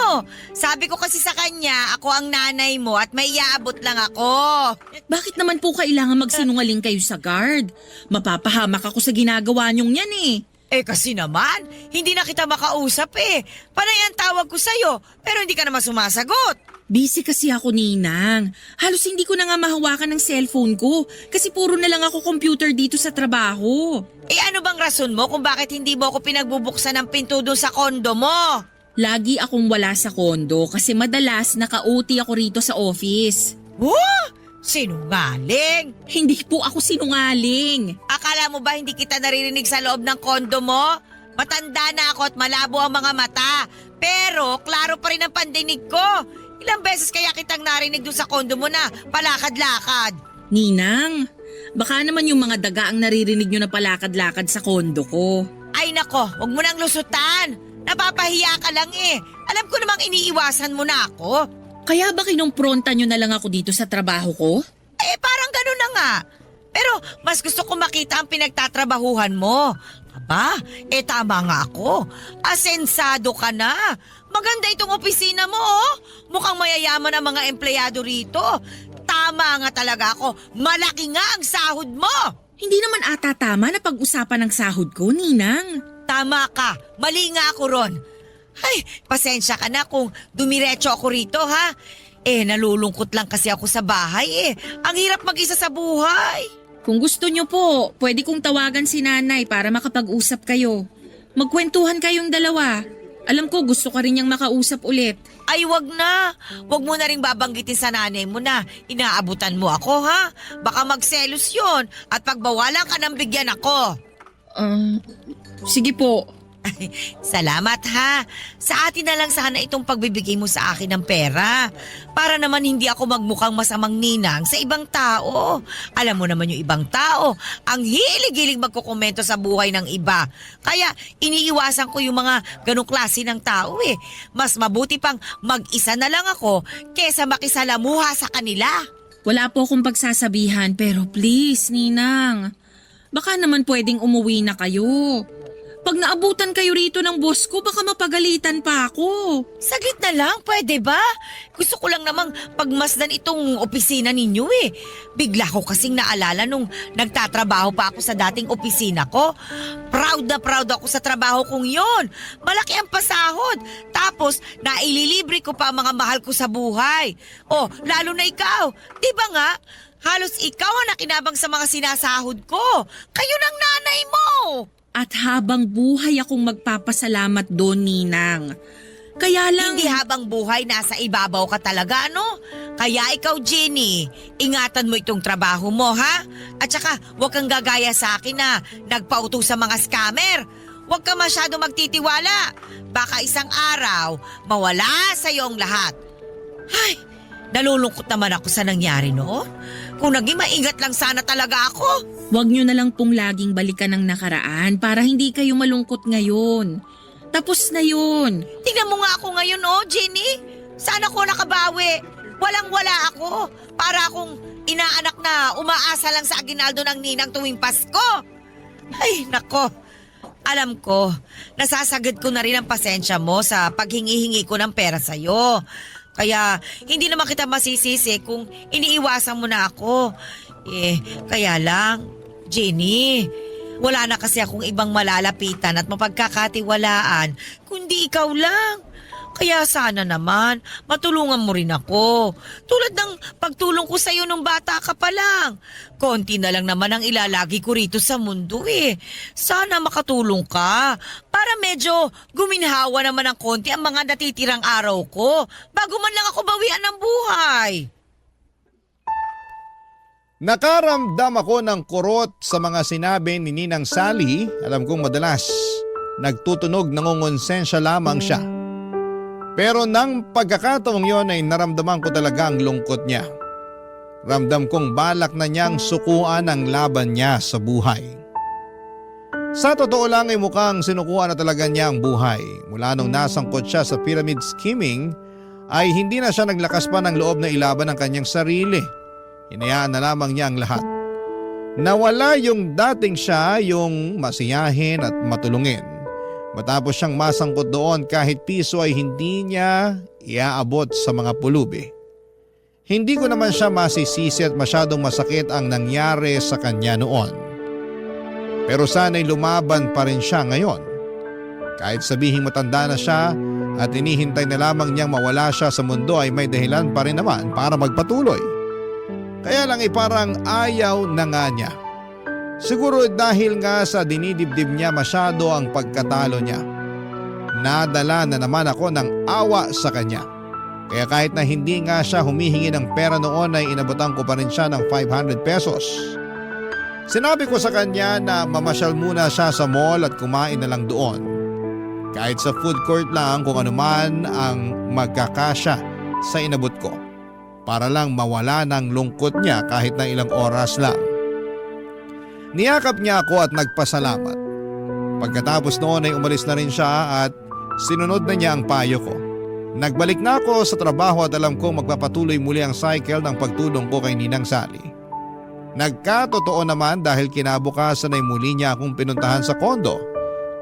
Sabi ko kasi sa kanya, ako ang nanay mo at may iaabot lang ako. Bakit naman po kailangan magsinungaling kayo sa guard? Mapapahamak ako sa ginagawa niyong yan eh. Eh kasi naman, hindi na kita makausap eh. Panay ang tawag ko sa'yo, pero hindi ka naman sumasagot. Busy kasi ako, Ninang. Halos hindi ko na nga mahawakan ng cellphone ko kasi puro na lang ako computer dito sa trabaho. Eh ano bang rason mo kung bakit hindi mo ako pinagbubuksan ng pinto doon sa kondo mo? Lagi akong wala sa kondo kasi madalas naka-OT ako rito sa office. Sinungaling! Hindi po ako sinungaling. Akala mo ba hindi kita naririnig sa loob ng kondo mo? Matanda na ako at malabo ang mga mata. Pero klaro pa rin ang pandinig ko. Ilang beses kaya kitang narinig doon sa kondo mo na palakad-lakad. Ninang, baka naman yung mga daga ang naririnig nyo na palakad-lakad sa kondo ko. Ay nako, huwag mo nang lusutan. Napapahiya ka lang eh. Alam ko namang iniiwasan mo na ako. Kaya ba kinumpronta nyo na lang ako dito sa trabaho ko? Eh parang ganun na nga. Pero mas gusto ko makita ang pinagtatrabahuhan mo. Aba, tama nga ako. Asensado ka na. Maganda itong opisina mo oh. Mukhang mayayaman ang mga empleyado rito. Tama nga talaga ako. Malaki nga ang sahod mo. Hindi naman ata tama na pag-usapan ng sahod ko, Ninang. Tama ka. Mali nga ako ron. Ay, pasensya ka na kung dumiretso ako rito ha. Nalulungkot lang kasi ako sa bahay eh. Ang hirap mag-isa sa buhay. Kung gusto nyo po, pwede kong tawagan si nanay para makapag-usap kayo. Magkwentuhan kayong dalawa. Alam ko gusto ka rin niyang makausap ulit. Ay, wag na. Wag mo na rin babanggitin sa nanay mo na inaabutan mo ako, ha? Baka magselos yun at pagbawalan ka ng bigyan ako. Sige po. Salamat, ha? Sa atin na lang sana itong pagbibigay mo sa akin ng pera. Para naman hindi ako magmukhang masamang ninang sa ibang tao. Alam mo naman yung ibang tao, ang hilig-hilig magkukomento sa buhay ng iba. Kaya iniiwasan ko yung mga ganong klase ng tao eh. Mas mabuti pang mag-isa na lang ako kesa makisalamuha sa kanila. Wala po akong pagsasabihan pero please, Ninang. Baka naman pwedeng umuwi na kayo. Pag naabutan kayo rito ng boss ko, baka mapagalitan pa ako. Saglit na lang, pwede ba? Gusto ko lang namang pagmasdan itong opisina ninyo eh. Bigla ko kasing naalala nung nagtatrabaho pa ako sa dating opisina ko. Proud na proud ako sa trabaho kong yon. Malaki ang pasahod. Tapos, naililibre ko pa ang mga mahal ko sa buhay. Oh, lalo na ikaw. Di ba nga? Halos ikaw ang nakinabang sa mga sinasahod ko. Kayo ng nanay mo. At habang buhay akong magpapasalamat doon, Ninang. Kaya lang... Hindi habang buhay nasa ibabaw ka talaga, ano? Kaya ikaw, Jenny, ingatan mo itong trabaho mo, ha? At saka, huwag kang gagaya sa akin na nagpauto sa mga scammer. Huwag ka masyado magtitiwala. Baka isang araw, mawala sa iyo ang lahat. Ay, nalulungkot naman ako sa nangyari, no? Kung naging maingat lang sana talaga ako. Huwag nyo na lang pong laging balikan ng nakaraan para hindi kayo malungkot ngayon. Tapos na yun. Tingnan mo nga ako ngayon, oh, Jenny. Sana ko nakabawi. Walang-wala ako. Para akong inaanak na umaasa lang sa aginaldo ng ninang tuwing Pasko. Ay, nako. Alam ko, nasasagad ko na rin ang pasensya mo sa paghingi-hingi ko ng pera sa'yo. Kaya hindi naman kita masisisi kung iniiwasan mo na ako. Kaya lang, Jenny, wala na kasi akong ibang malalapitan at mapagkakatiwalaan kundi ikaw lang. Kaya sana naman, matulungan mo rin ako. Tulad ng pagtulong ko sa'yo nung bata ka pa lang. Konti na lang naman ang ilalagi ko rito sa mundo eh. Sana makatulong ka para medyo guminhawa naman ng konti ang mga natitirang araw ko bago man lang ako bawian ng buhay. Nakaramdam ako ng kurot sa mga sinabi ni Ninang Sally. Alam kong madalas nagtutunog nangongonsensya lamang siya. Pero nang pagkakataong yon ay naramdaman ko talaga ang lungkot niya. Ramdam kong balak na niyang sukuan ang laban niya sa buhay. Sa totoo lang ay mukhang sinukuan na talaga niya ang buhay. Mula nung nasangkot siya sa pyramid scheming ay hindi na siya naglakas pa ng loob na ilaban ang kanyang sarili. Hinayaan na lamang niya ang lahat. Nawala yung dating siya, yung masiyahin at matulungin. Matapos siyang masangkot doon kahit piso ay hindi niya iaabot sa mga pulubi. Hindi ko naman siya masisisi at masyadong masakit ang nangyari sa kanya noon. Pero sana'y lumaban pa rin siya ngayon. Kahit sabihing matanda na siya at inihintay na lamang niyang mawala siya sa mundo ay may dahilan pa rin naman para magpatuloy. Kaya lang ay parang ayaw na nga niya. Siguro dahil nga sa dinidibdib niya masyado ang pagkatalo niya. Nadala na naman ako ng awa sa kanya. Kaya kahit na hindi nga siya humihingi ng pera noon ay inabutan ko pa rin siya ng 500 pesos. Sinabi ko sa kanya na mamasyal muna siya sa mall at kumain na lang doon. Kahit sa food court lang kung ano man ang magkakasya sa inabot ko. Para lang mawala ng lungkot niya kahit na ilang oras lang. Niyakap niya ako at nagpasalamat. Pagkatapos noon ay umalis na rin siya at sinunod na niya ang payo ko. Nagbalik na ako sa trabaho at alam kong magpapatuloy muli ang cycle ng pagtulong ko kay Ninang Sally. Nagkatotoo naman dahil kinabukasan ay muli niya akong pinuntahan sa kondo.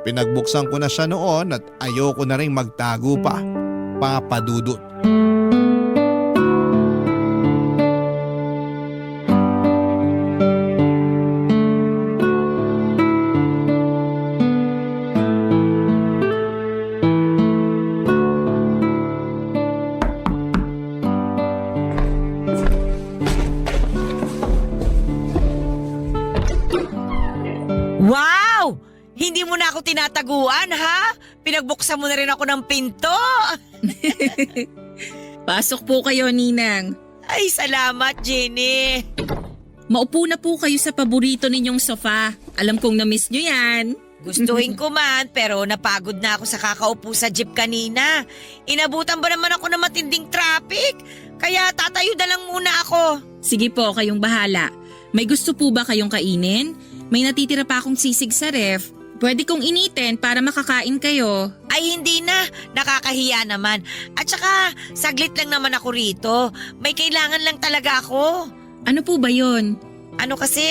Pinagbuksan ko na siya noon at ayoko na rin magtago pa. Papadudot. Wow! Hindi mo na ako tinataguan, ha? Pinagbuksan mo na rin ako ng pinto. Pasok po kayo, Ninang. Ay, salamat, Jenny. Maupo na po kayo sa paborito ninyong sofa. Alam kong na-miss nyo yan. Gustuhin ko man, pero napagod na ako sa kakaupo sa jeep kanina. Inabutan ba naman ako ng matinding traffic? Kaya tatayo na lang muna ako. Sige po, kayong bahala. May gusto po ba kayong kainin? May natitira pa akong sisig sa ref. Pwede kong initin para makakain kayo. Ay, hindi na. Nakakahiya naman. At saka, saglit lang naman ako rito. May kailangan lang talaga ako. Ano po ba yon? Ano kasi,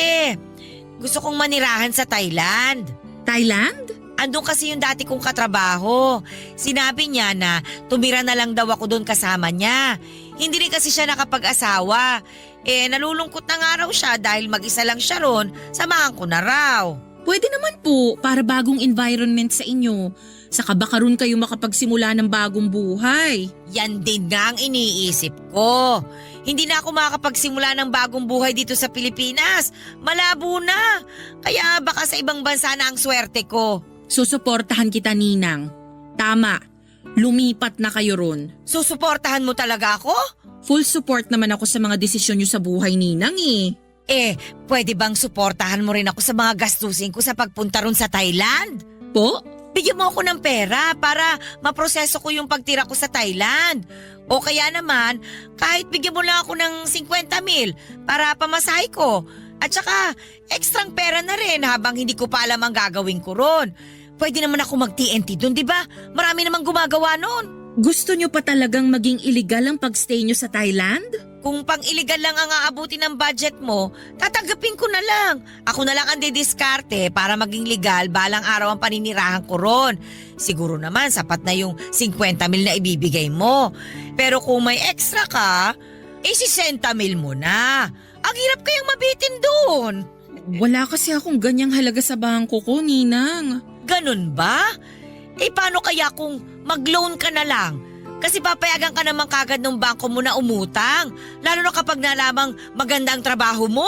gusto kong manirahan sa Thailand. Thailand? Andun kasi yung dati kong katrabaho. Sinabi niya na tumira na lang daw ako doon kasama niya. Hindi rin kasi siya nakapag-asawa. Nalulungkot na nga raw siya dahil mag-isa lang siya ron, samahan ko na raw. Pwede naman po para bagong environment sa inyo. Saka baka ron kayo makapagsimula ng bagong buhay. Yan din nga ang iniisip ko. Hindi na ako makakapagsimula ng bagong buhay dito sa Pilipinas. Malabo na. Kaya baka sa ibang bansa na ang swerte ko. Susuportahan kita, Ninang. Tama, lumipat na kayo ron. Susuportahan mo talaga ako? Full support naman ako sa mga desisyon nyo sa buhay, Ninang eh. Pwede bang suportahan mo rin ako sa mga gastusin ko sa pagpunta ron sa Thailand? Po? Bigyan mo ako ng pera para maproseso ko yung pagtira ko sa Thailand. O kaya naman, kahit bigyan mo lang ako ng 50,000 para pamasahe ko. At saka, ekstrang pera na rin habang hindi ko pa alam ang gagawin ko ron. Pwede naman ako mag-TNT dun, di ba? Marami namang gumagawa nun. Gusto nyo pa talagang maging illegal ang pagstay nyo sa Thailand? Kung pang-illegal lang ang aabutin ng budget mo, tatanggapin ko na lang. Ako na lang ang didiskarte para maging legal balang araw ang paninirahan ko ron. Siguro naman sapat na yung 50,000 na ibibigay mo. Pero kung may extra ka, 60,000 mo na. Ang hirap kayang mabitin doon. Wala kasi akong ganyang halaga sa bangko ko, Ninang. Ganun ba? Paano kaya kung mag-loan ka na lang? Kasi papayagan ka naman kagad ng bangko mo na umutang. Lalo na kapag nalamang maganda ang trabaho mo.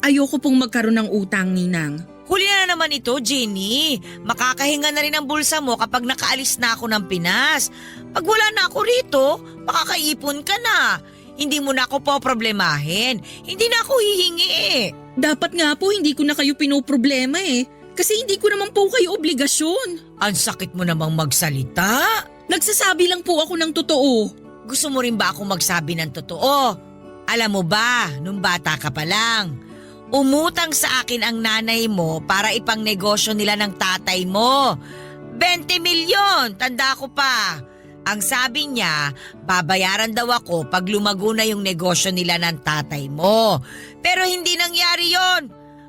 Ayoko pong magkaroon ng utang, Ninang. Huli na naman ito, Jenny. Makakahinga na rin ang bulsa mo kapag nakaalis na ako ng Pinas. Pag wala na ako rito, makakaipon ka na. Hindi mo na ako poproblemahin. Hindi na ako hihingi eh. Dapat nga po hindi ko na kayo pinoproblema eh. Kasi hindi ko naman po kayo obligasyon. Ang sakit mo namang magsalita. Nagsasabi lang po ako ng totoo. Gusto mo rin ba ako magsabi ng totoo? Alam mo ba, nung bata ka pa lang, umutang sa akin ang nanay mo para ipang negosyo nila ng tatay mo. 20 milyon, tanda ko pa. Ang sabi niya, babayaran daw ako pag lumago na yung negosyo nila ng tatay mo. Pero hindi nangyari yon.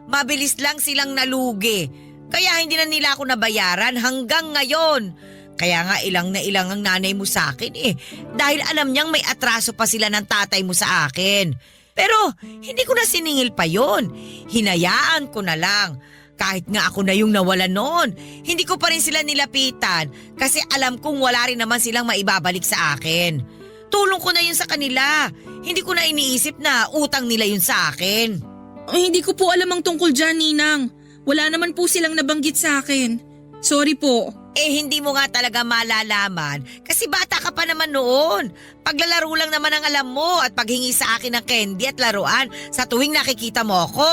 Mabilis lang silang nalugi. Kaya hindi na nila ako nabayaran hanggang ngayon. Kaya nga ilang na ilang ang nanay mo sa akin eh. Dahil alam niyang may atraso pa sila ng tatay mo sa akin. Pero hindi ko na siningil pa yon. Hinayaan ko na lang. Kahit nga ako na yung nawala noon, hindi ko pa rin sila nilapitan kasi alam kong wala rin naman silang maibabalik sa akin. Tulong ko na yun sa kanila. Hindi ko na iniisip na utang nila yun sa akin. Ay, hindi ko po alam ang tungkol dyan, Ninang. Wala naman po silang nabanggit sa akin. Sorry po. Hindi mo nga talaga malalaman kasi bata ka pa naman noon. Paglalaro lang naman ang alam mo at paghingi sa akin ng candy at laruan sa tuwing nakikita mo ako.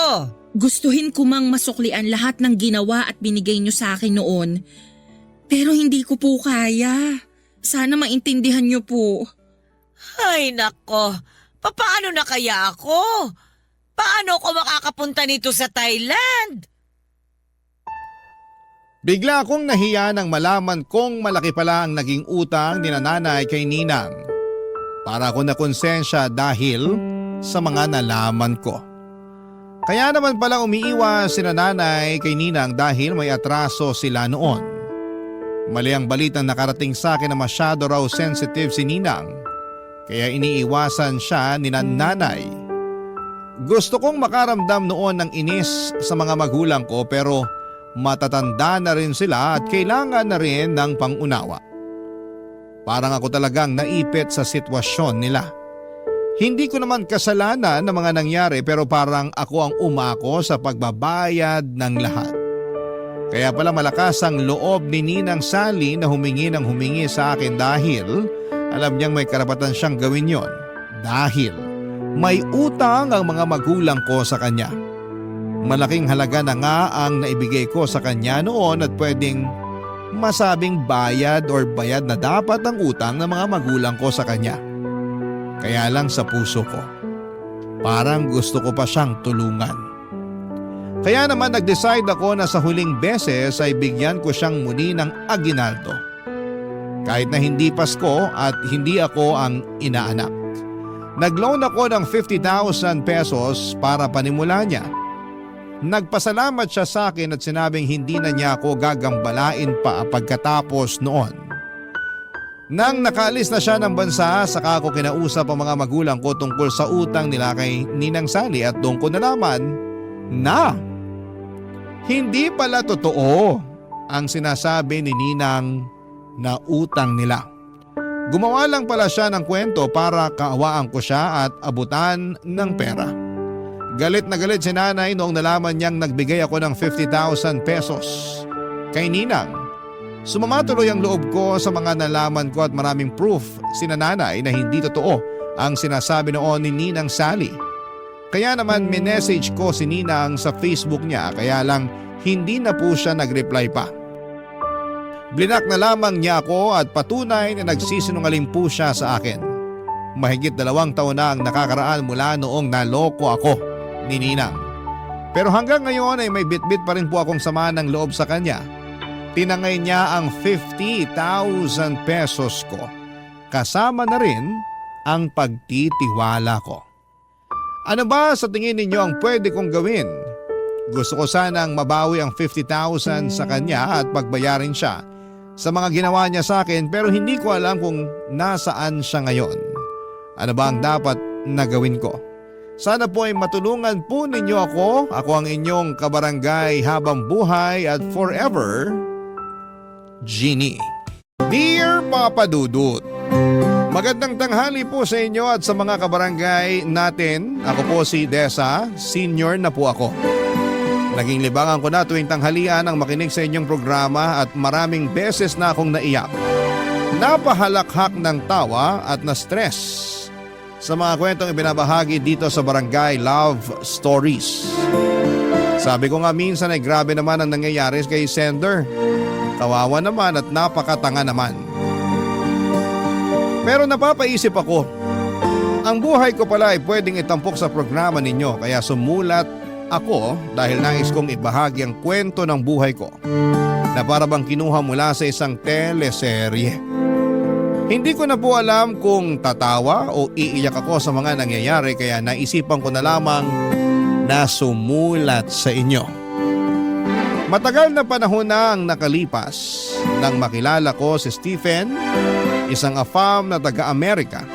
Gustuhin ko mang masuklian lahat ng ginawa at binigay niyo sa akin noon. Pero hindi ko po kaya. Sana maintindihan niyo po. Ay nako, paano na kaya ako? Paano ako makakapunta nito sa Thailand? Bigla akong nahiya nang malaman kong malaki pala ang naging utang ni nanay kay Ninang. Para ako nakonsensya dahil sa mga nalaman ko. Kaya naman pala umiiwas si nanay kay Ninang dahil may atraso sila noon. Mali ang balitang nakarating sa akin na masyado raw sensitive si Ninang. Kaya iniiwasan siya ni nanay. Gusto kong makaramdam noon ng inis sa mga magulang ko pero matatanda na rin sila at kailangan na rin ng pangunawa. Parang ako talagang naipit sa sitwasyon nila. Hindi ko naman kasalanan ng mga nangyari pero parang ako ang umako sa pagbabayad ng lahat. Kaya pala malakas ang loob ni Ninang Sally na humingi ng humingi sa akin dahil alam niyang may karapatan siyang gawin yon. Dahil may utang ang mga magulang ko sa kanya. Malaking halaga na nga ang naibigay ko sa kanya noon at pwedeng masabing bayad or bayad na dapat ang utang ng mga magulang ko sa kanya. Kaya lang sa puso ko, parang gusto ko pa siyang tulungan. Kaya naman nag-decide ako na sa huling beses ay bigyan ko siyang muli ng aginaldo. Kahit na hindi Pasko at hindi ako ang inaanak. Nag-loan ako ng 50,000 pesos para panimula niya. Nagpasalamat siya sa akin at sinabing hindi na niya ako gagambalain pa pagkatapos noon. Nang nakaalis na siya ng bansa, saka ako kinausap ang mga magulang ko tungkol sa utang nila kay Ninang Sally at doon ko nalaman na hindi pala totoo ang sinasabi ni Ninang na utang nila. Gumawa lang pala siya ng kwento para kaawaan ko siya at abutan ng pera. Galit na galit si nanay noong nalaman niyang nagbigay ako ng 50,000 pesos kay Ninang. Sumama tuloy ang loob ko sa mga nalaman ko at maraming proof si nanay na hindi totoo ang sinasabi noon ni Ninang Sally. Kaya naman minessage ko si Ninang sa Facebook niya kaya lang hindi na po siya nag-reply pa. Blinak na lamang niya ako at patunay na nagsisinungaling po siya sa akin. Mahigit 2 taon na ang nakakaraan mula noong naloko ako ni Ninang. Pero hanggang ngayon ay may bitbit pa rin po akong sama ng loob sa kanya. Tinangay niya ang 50,000 pesos ko. Kasama na rin ang pagtitiwala ko. Ano ba sa tingin ninyo ang pwede kong gawin? Gusto ko sanang mabawi ang 50,000 sa kanya at pagbayarin siya sa mga ginawa niya sa akin pero hindi ko alam kung nasaan siya ngayon. Ano ba ang dapat na gawin ko? Sana po ay matulungan po ninyo ako. Ako ang inyong kabarangay habang buhay at forever, Jeannie. Dear Papa Dudut, magandang tanghali po sa inyo at sa mga kabarangay natin. Ako po si Desa, senior na po ako. Naging libangan ko na tuwing tanghalian ang makinig sa inyong programa at maraming beses na akong naiyak. Napahalakhak ng tawa at na-stress sa mga kwentong ibinabahagi dito sa Barangay Love Stories. Sabi ko nga minsan ay grabe naman ang nangyayari kay Sender. Kawawa naman at napakatanga naman. Pero napapaisip ako, ang buhay ko pala ay pwedeng itampok sa programa ninyo kaya sumulat ako dahil nais kong ibahagi ang kwento ng buhay ko na para bang kinuha mula sa isang teleserye. Hindi ko na po alam kung tatawa o iiyak ako sa mga nangyayari kaya naisipan ko na lamang na sumulat sa inyo. Matagal na panahon na ang nakalipas nang makilala ko si Stephen, isang AFAM na taga-Amerika.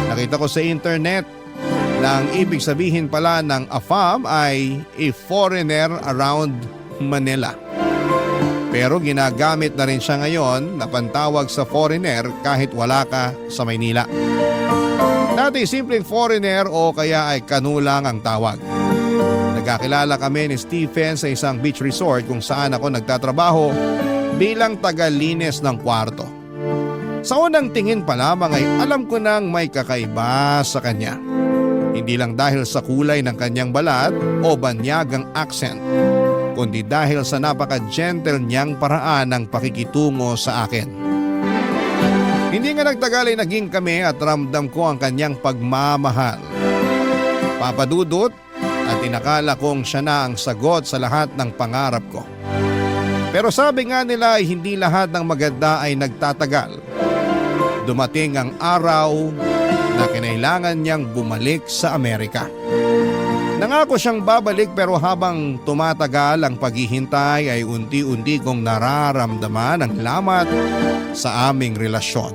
Nakita ko sa internet na ang ibig sabihin pala ng AFAM ay a foreigner around Manila. Pero ginagamit na rin siya ngayon na pantawag sa foreigner kahit wala ka sa Maynila. Dati simpleng foreigner o kaya ay kanulang ang tawag. Nagkakilala kami ni Stephen sa isang beach resort kung saan ako nagtatrabaho bilang tagalinis ng kwarto. Sa unang tingin pa lamang ay alam ko nang may kakaiba sa kanya. Hindi lang dahil sa kulay ng kanyang balat o banyagang accent, kundi dahil sa napaka-gentle niyang paraan ng pakikitungo sa akin. Hindi nga nagtagal ay naging kami at ramdam ko ang kanyang pagmamahal. Papadudot at inakala kong siya na ang sagot sa lahat ng pangarap ko. Pero sabi nga nila ay hindi lahat ng maganda ay nagtatagal. Dumating ang araw na kinailangan niyang bumalik sa Amerika. Nangako siyang babalik pero habang tumatagal ang paghihintay ay unti-unti kong nararamdaman ang lamat sa aming relasyon.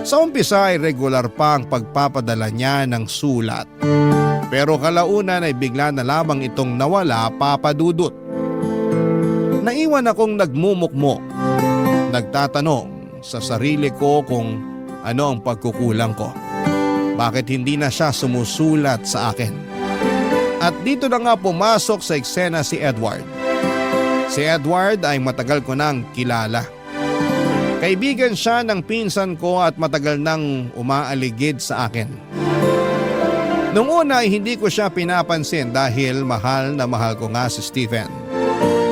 Sa umpisa ay regular pa ang pagpapadala niya ng sulat. Pero kalaunan ay bigla na lamang itong nawala, papadudot. Naiwan akong nagmumukmok, nagtatanong sa sarili ko kung ano ang pagkukulang ko. Bakit hindi na siya sumusulat sa akin? At dito na nga pumasok sa eksena si Edward. Si Edward ay matagal ko nang kilala. Kaibigan siya ng pinsan ko at matagal nang umaaligid sa akin. Noong una ay hindi ko siya pinapansin dahil mahal na mahal ko nga si Stephen.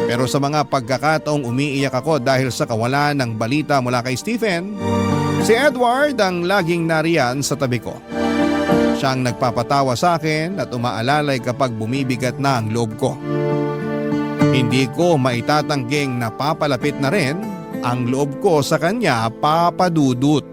Pero sa mga pagkakataong umiiyak ako dahil sa kawalan ng balita mula kay Stephen, si Edward ang laging nariyan sa tabi ko. Siya ang nagpapatawa sa akin at umaalalay kapag bumibigat na ang loob ko. Hindi ko maitatangking napapalapit na rin ang loob ko sa kanya, papadudot.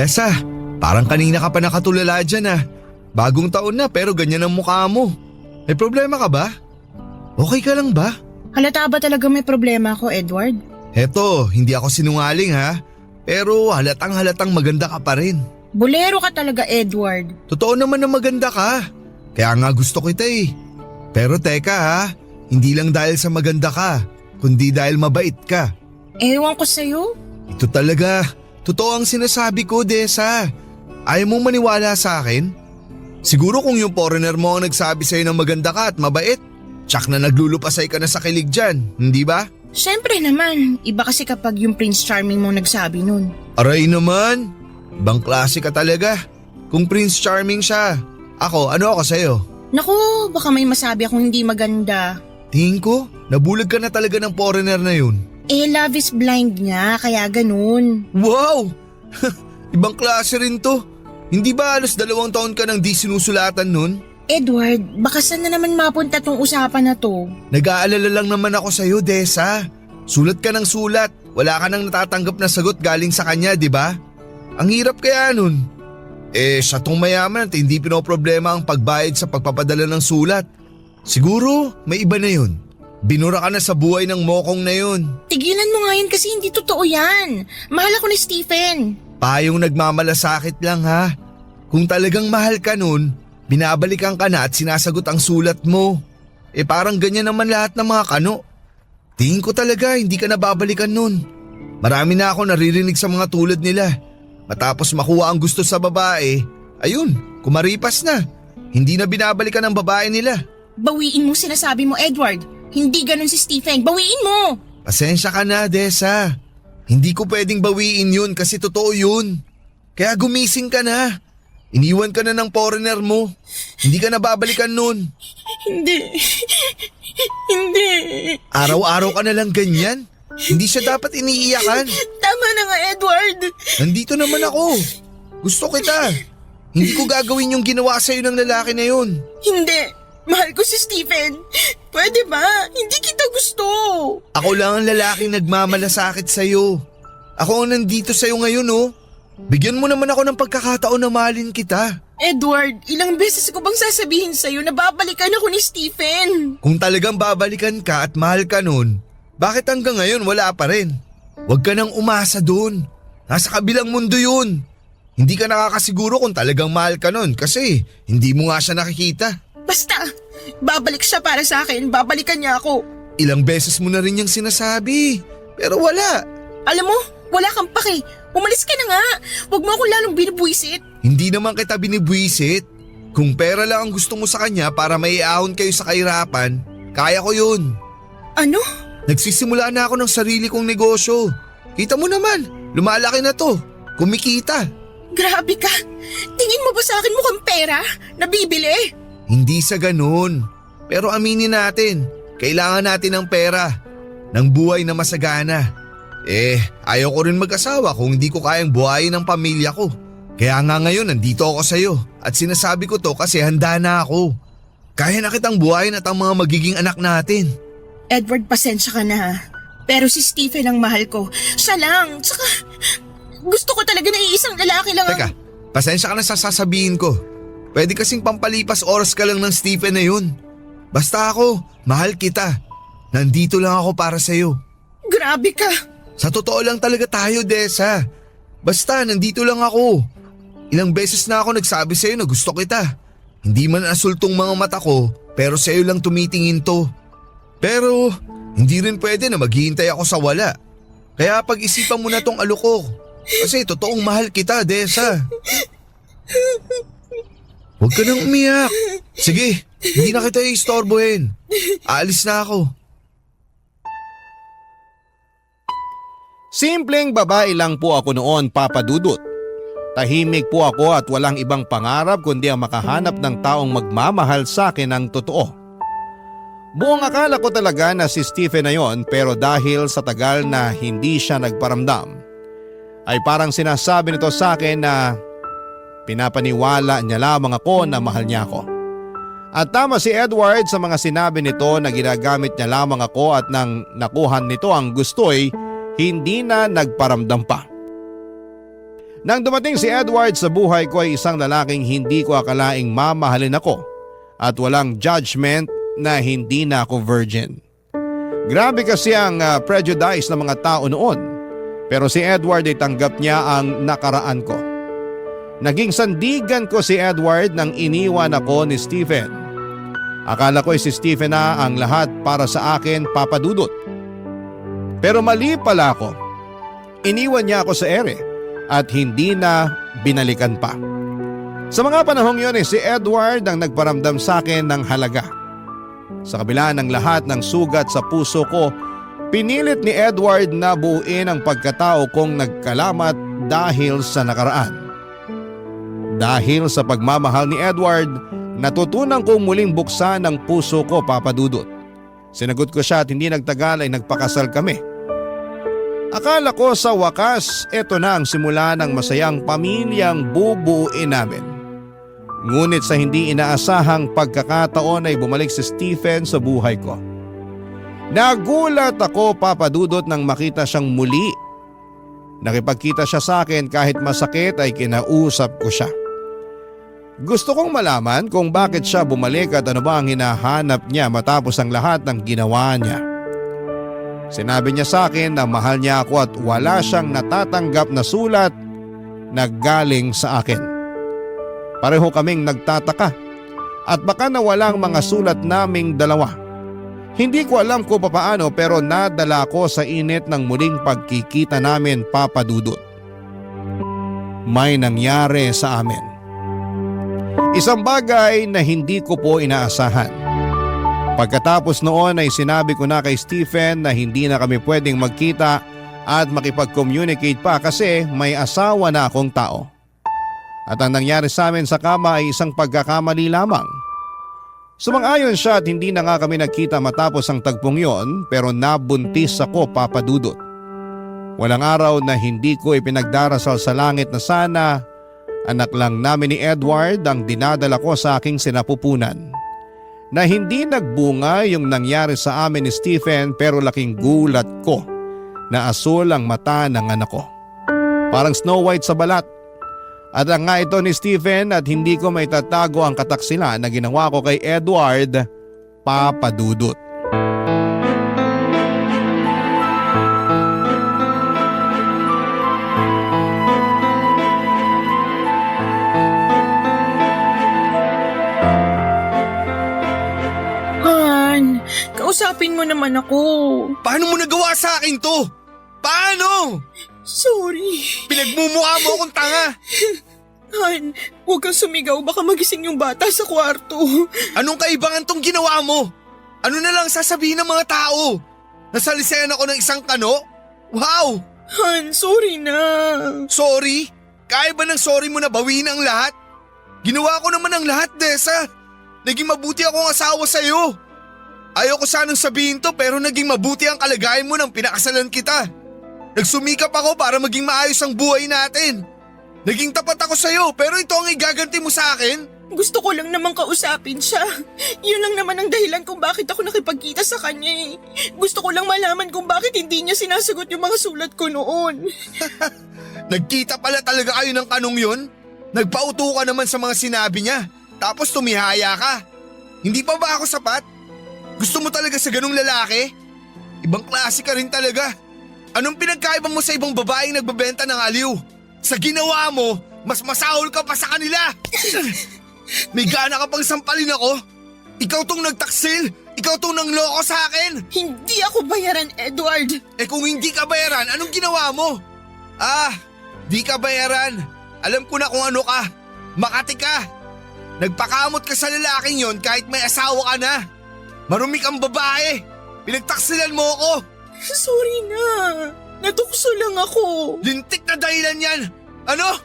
Desa, parang kanina ka pa nakatulala dyan ah. Bagong taon na pero ganyan ang mukha mo. May problema ka ba? Okay ka lang ba? Halata ba talaga may problema ako, Edward? Heto, hindi ako sinungaling ha. Pero halatang maganda ka pa rin. Bolero ka talaga, Edward. Totoo naman na maganda ka. Kaya nga gusto kita eh. Pero teka ha, hindi lang dahil sa maganda ka, kundi dahil mabait ka. Ewan ko sa'yo. Ito talaga, totoo ang sinasabi ko, Desa. Ayaw mong maniwala sa akin? Siguro kung yung foreigner mo ang nagsabi sa'yo ng maganda ka at mabait, tsak na naglulupasay ka na sa kilig dyan, hindi ba? Siyempre naman, iba kasi kapag yung Prince Charming mo nagsabi nun. Aray naman, ibang klase ka talaga. Kung Prince Charming siya, ano ako sa'yo? Naku, baka may masabi akong hindi maganda. Tingin ko, nabulag ka na talaga ng foreigner na yun. Love is blind nga, kaya ganun. Wow! Ibang klase rin to. Hindi ba alos 2 taon ka nang di sinusulatan nun? Edward, baka saan na naman mapunta tong usapan na to? Nag-aalala lang naman ako sa'yo, Desa. Sulat ka ng sulat. Wala ka nang natatanggap na sagot galing sa kanya, di ba? Ang hirap kaya nun. Siya tong mayaman at hindi pinoproblema ang pagbayad sa pagpapadala ng sulat. Siguro, may iba na yun. Binura ka na sa buhay ng mokong na yun. Tigilan mo nga yun kasi hindi totoo yan. Mahal ako ni Stephen. Payong nagmamalasakit lang ha. Kung talagang mahal ka nun, binabalikan ka na at sinasagot ang sulat mo. Parang ganyan naman lahat ng mga kano. Tingin ko talaga hindi ka nababalikan nun. Marami na ako naririnig sa mga tulad nila. Matapos makuha ang gusto sa babae, ayun, kumaripas na. Hindi na binabalikan ang babae nila. Bawiin mo sinasabi mo, Edward. Hindi ganun si Stephen. Bawiin mo! Pasensya ka na, Desa. Hindi ko pwedeng bawiin yun kasi totoo yun. Kaya gumising ka na. Iniwan ka na ng foreigner mo. Hindi ka nababalikan nun. Hindi. Hindi. Araw-araw ka na lang ganyan. Hindi siya dapat iniiyakan. Tama na nga, Edward. Nandito naman ako. Gusto kita. Hindi ko gagawin yung ginawa sa'yo ng lalaki na yun. Hindi. Mahal ko si Stephen. Pwede ba? Hindi kita gusto. Ako lang ang lalaking nagmamalasakit sa'yo. Ako ang nandito sa'yo ngayon oh. Bigyan mo naman ako ng pagkakataon na mahalin kita. Edward, ilang beses ko bang sasabihin sa'yo na babalikan ako ni Stephen? Kung talagang babalikan ka at mahal ka nun, bakit hanggang ngayon wala pa rin? Huwag ka nang umasa dun. Nasa kabilang mundo yun. Hindi ka nakakasiguro kung talagang mahal ka nun kasi hindi mo nga siya nakikita. Basta, babalik siya para sa akin. Babalikan niya ako. Ilang beses mo na rin yung sinasabi, pero wala. Alam mo, wala kang pake. Umalis ka na nga. Huwag mo akong lalong binubwisit. Hindi naman kita binibwisit. Kung pera lang ang gusto mo sa kanya para maiahon kayo sa kahirapan, kaya ko yun. Ano? Nagsisimula na ako ng sarili kong negosyo. Kita mo naman, lumalaki na to. Kumikita. Grabe ka. Tingin mo ba sa akin mukhang pera? Nabibili? Hindi sa ganun. Pero aminin natin, kailangan natin ng pera. Ng buhay na masagana. Ayaw ko rin mag-asawa kung hindi ko kayang buhayin ang pamilya ko. Kaya nga ngayon nandito ako sa'yo at sinasabi ko to kasi handa na ako. Kaya na kitang buhayin at ang mga magiging anak natin. Edward, pasensya ka na ha. Pero si Stephen ang mahal ko. Siya lang. Tsaka gusto ko talaga na iisang lalaki lang ang... Teka, pasensya ka na sa sasabihin ko. Pwede kasing pampalipas oras ka lang ng Stephen na yun. Basta ako, mahal kita. Nandito lang ako para sa'yo. Grabe ka. Sa totoo lang talaga tayo, Desa. Basta, nandito lang ako. Ilang beses na ako nagsabi sa'yo na gusto kita. Hindi man asultong mga mata ko, pero sa'yo lang tumitingin to. Pero, hindi rin pwede na maghihintay ako sa wala. Kaya pag-isipan mo na tong alok. Kasi totoong mahal kita, Desa. Huwag ka nang umiyak. Sige, hindi na kita istorbohin. Aalis na ako. Simpleng babae lang po ako noon, Papa Dudut. Tahimik po ako at walang ibang pangarap kundi ang makahanap ng taong magmamahal sa akin ng totoo. Buong akala ko talaga na si Stephen na yon, pero dahil sa tagal na hindi siya nagparamdam, ay parang sinasabi nito sa akin na pinapaniwala niya lamang ako na mahal niya ako. At tama si Edward sa mga sinabi nito na ginagamit niya lamang ako at nang nakuhan nito ang gusto ay hindi na nagparamdam pa. Nang dumating si Edward sa buhay ko ay isang lalaking hindi ko akalaing mamahalin ako at walang judgment na hindi na ako virgin. Grabe kasi ang prejudice ng mga tao noon, pero si Edward ay tanggap niya ang nakaraan ko. Naging sandigan ko si Edward nang iniwan ako ni Stephen. Akala ko si Stephen na ang lahat para sa akin, Papa Dudut. Pero mali pala ako. Iniwan niya ako sa ere at hindi na binalikan pa. Sa mga panahong yun si Edward ang nagparamdam sa akin ng halaga. Sa kabila ng lahat ng sugat sa puso ko, pinilit ni Edward na buuin ang pagkatao kong nagkalamat dahil sa nakaraan. Dahil sa pagmamahal ni Edward, natutunan kong muling buksan ang puso ko, Papa Dudut. Sinagot ko siya at hindi nagtagal ay nagpakasal kami. Akala ko sa wakas, eto na ang simula ng masayang pamilyang bubuuin namin. Ngunit sa hindi inaasahang pagkakataon ay bumalik si Stephen sa buhay ko. Nagulat ako, Papa Dudut, nang makita siyang muli. Nakipagkita siya sa akin kahit masakit ay kinausap ko siya. Gusto kong malaman kung bakit siya bumalik at ano ba ang hinahanap niya matapos ang lahat ng ginawa niya. Sinabi niya sa akin na mahal niya ako at wala siyang natatanggap na sulat na galing sa akin. Pareho kaming nagtataka at baka nawalang mga sulat naming dalawa. Hindi ko alam kung papaano pero nadala ko sa init ng muling pagkikita namin, Papa Dudut. May nangyari sa amin. Isang bagay na hindi ko po inaasahan. Pagkatapos noon ay sinabi ko na kay Stephen na hindi na kami pwedeng magkita at makipag-communicate pa kasi may asawa na akong tao. At ang nangyari sa amin sa kama ay isang pagkakamali lamang. Sumang-ayon siya at hindi na nga kami nagkita matapos ang tagpong yon pero nabuntis ako, Papa Dudut. Walang araw na hindi ko ipinagdarasal sa langit na sana anak lang namin ni Edward ang dinadala ko sa aking sinapupunan. Na hindi nagbunga yung nangyari sa amin ni Stephen pero laking gulat ko na asul ang mata ng anak ko. Parang Snow White sa balat. At ang nga ito ni Stephen at hindi ko may tatago ang kataksilan na ginawa ko kay Edward, Papa Dudut. Han, kausapin mo naman ako. Paano mo nagawa sa akin to? Paano? Sorry. Pinagmumukha mo akong tanga. Han, huwag kang sumigaw, baka magising yung bata sa kwarto. Anong kaibangan tong ginawa mo? Ano na lang sasabihin ng mga tao? Nasalisayan ako ng isang kano? Wow! Han, sorry na. Sorry? Kaya ba ng sorry mo na bawiin ang lahat? Ginawa ko naman ang lahat, Desa. Naging mabuti akong asawa sa'yo. Ayoko sanang sabihin to pero naging mabuti ang kalagayan mo nang pinakasalan kita. Nagsumikap ako para maging maayos ang buhay natin. Naging tapat ako sa'yo pero ito ang igaganti mo sa akin? Gusto ko lang naman kausapin siya. Yun lang naman ang dahilan kung bakit ako nakipagkita sa kanya eh. Gusto ko lang malaman kung bakit hindi niya sinasagot yung mga sulat ko noon. Nagkita pala talaga kayo ng kanong yun? Nagpauto ka naman sa mga sinabi niya tapos tumihaya ka. Hindi pa ba ako sapat? Gusto mo talaga sa ganung lalaki? Ibang klase ka rin talaga. Anong pinagkaiba mo sa ibang babaeng nagbebenta ng aliw? Sa ginawa mo, mas masahol ka pa sa kanila. May gana ka pang sampalin ako? Ikaw tong nagtaksil? Ikaw tong nangloko sa akin? Hindi ako bayaran, Edward. Eh kung hindi ka bayaran, anong ginawa mo? Di ka bayaran. Alam ko na kung ano ka. Makati ka. Nagpakamot ka sa lalaking yon kahit may asawa ka na. Marumi kang babae. Pinagtaksilan mo ako. Sorry na. Natukso lang ako. Lintik na dahilan yan. Ano?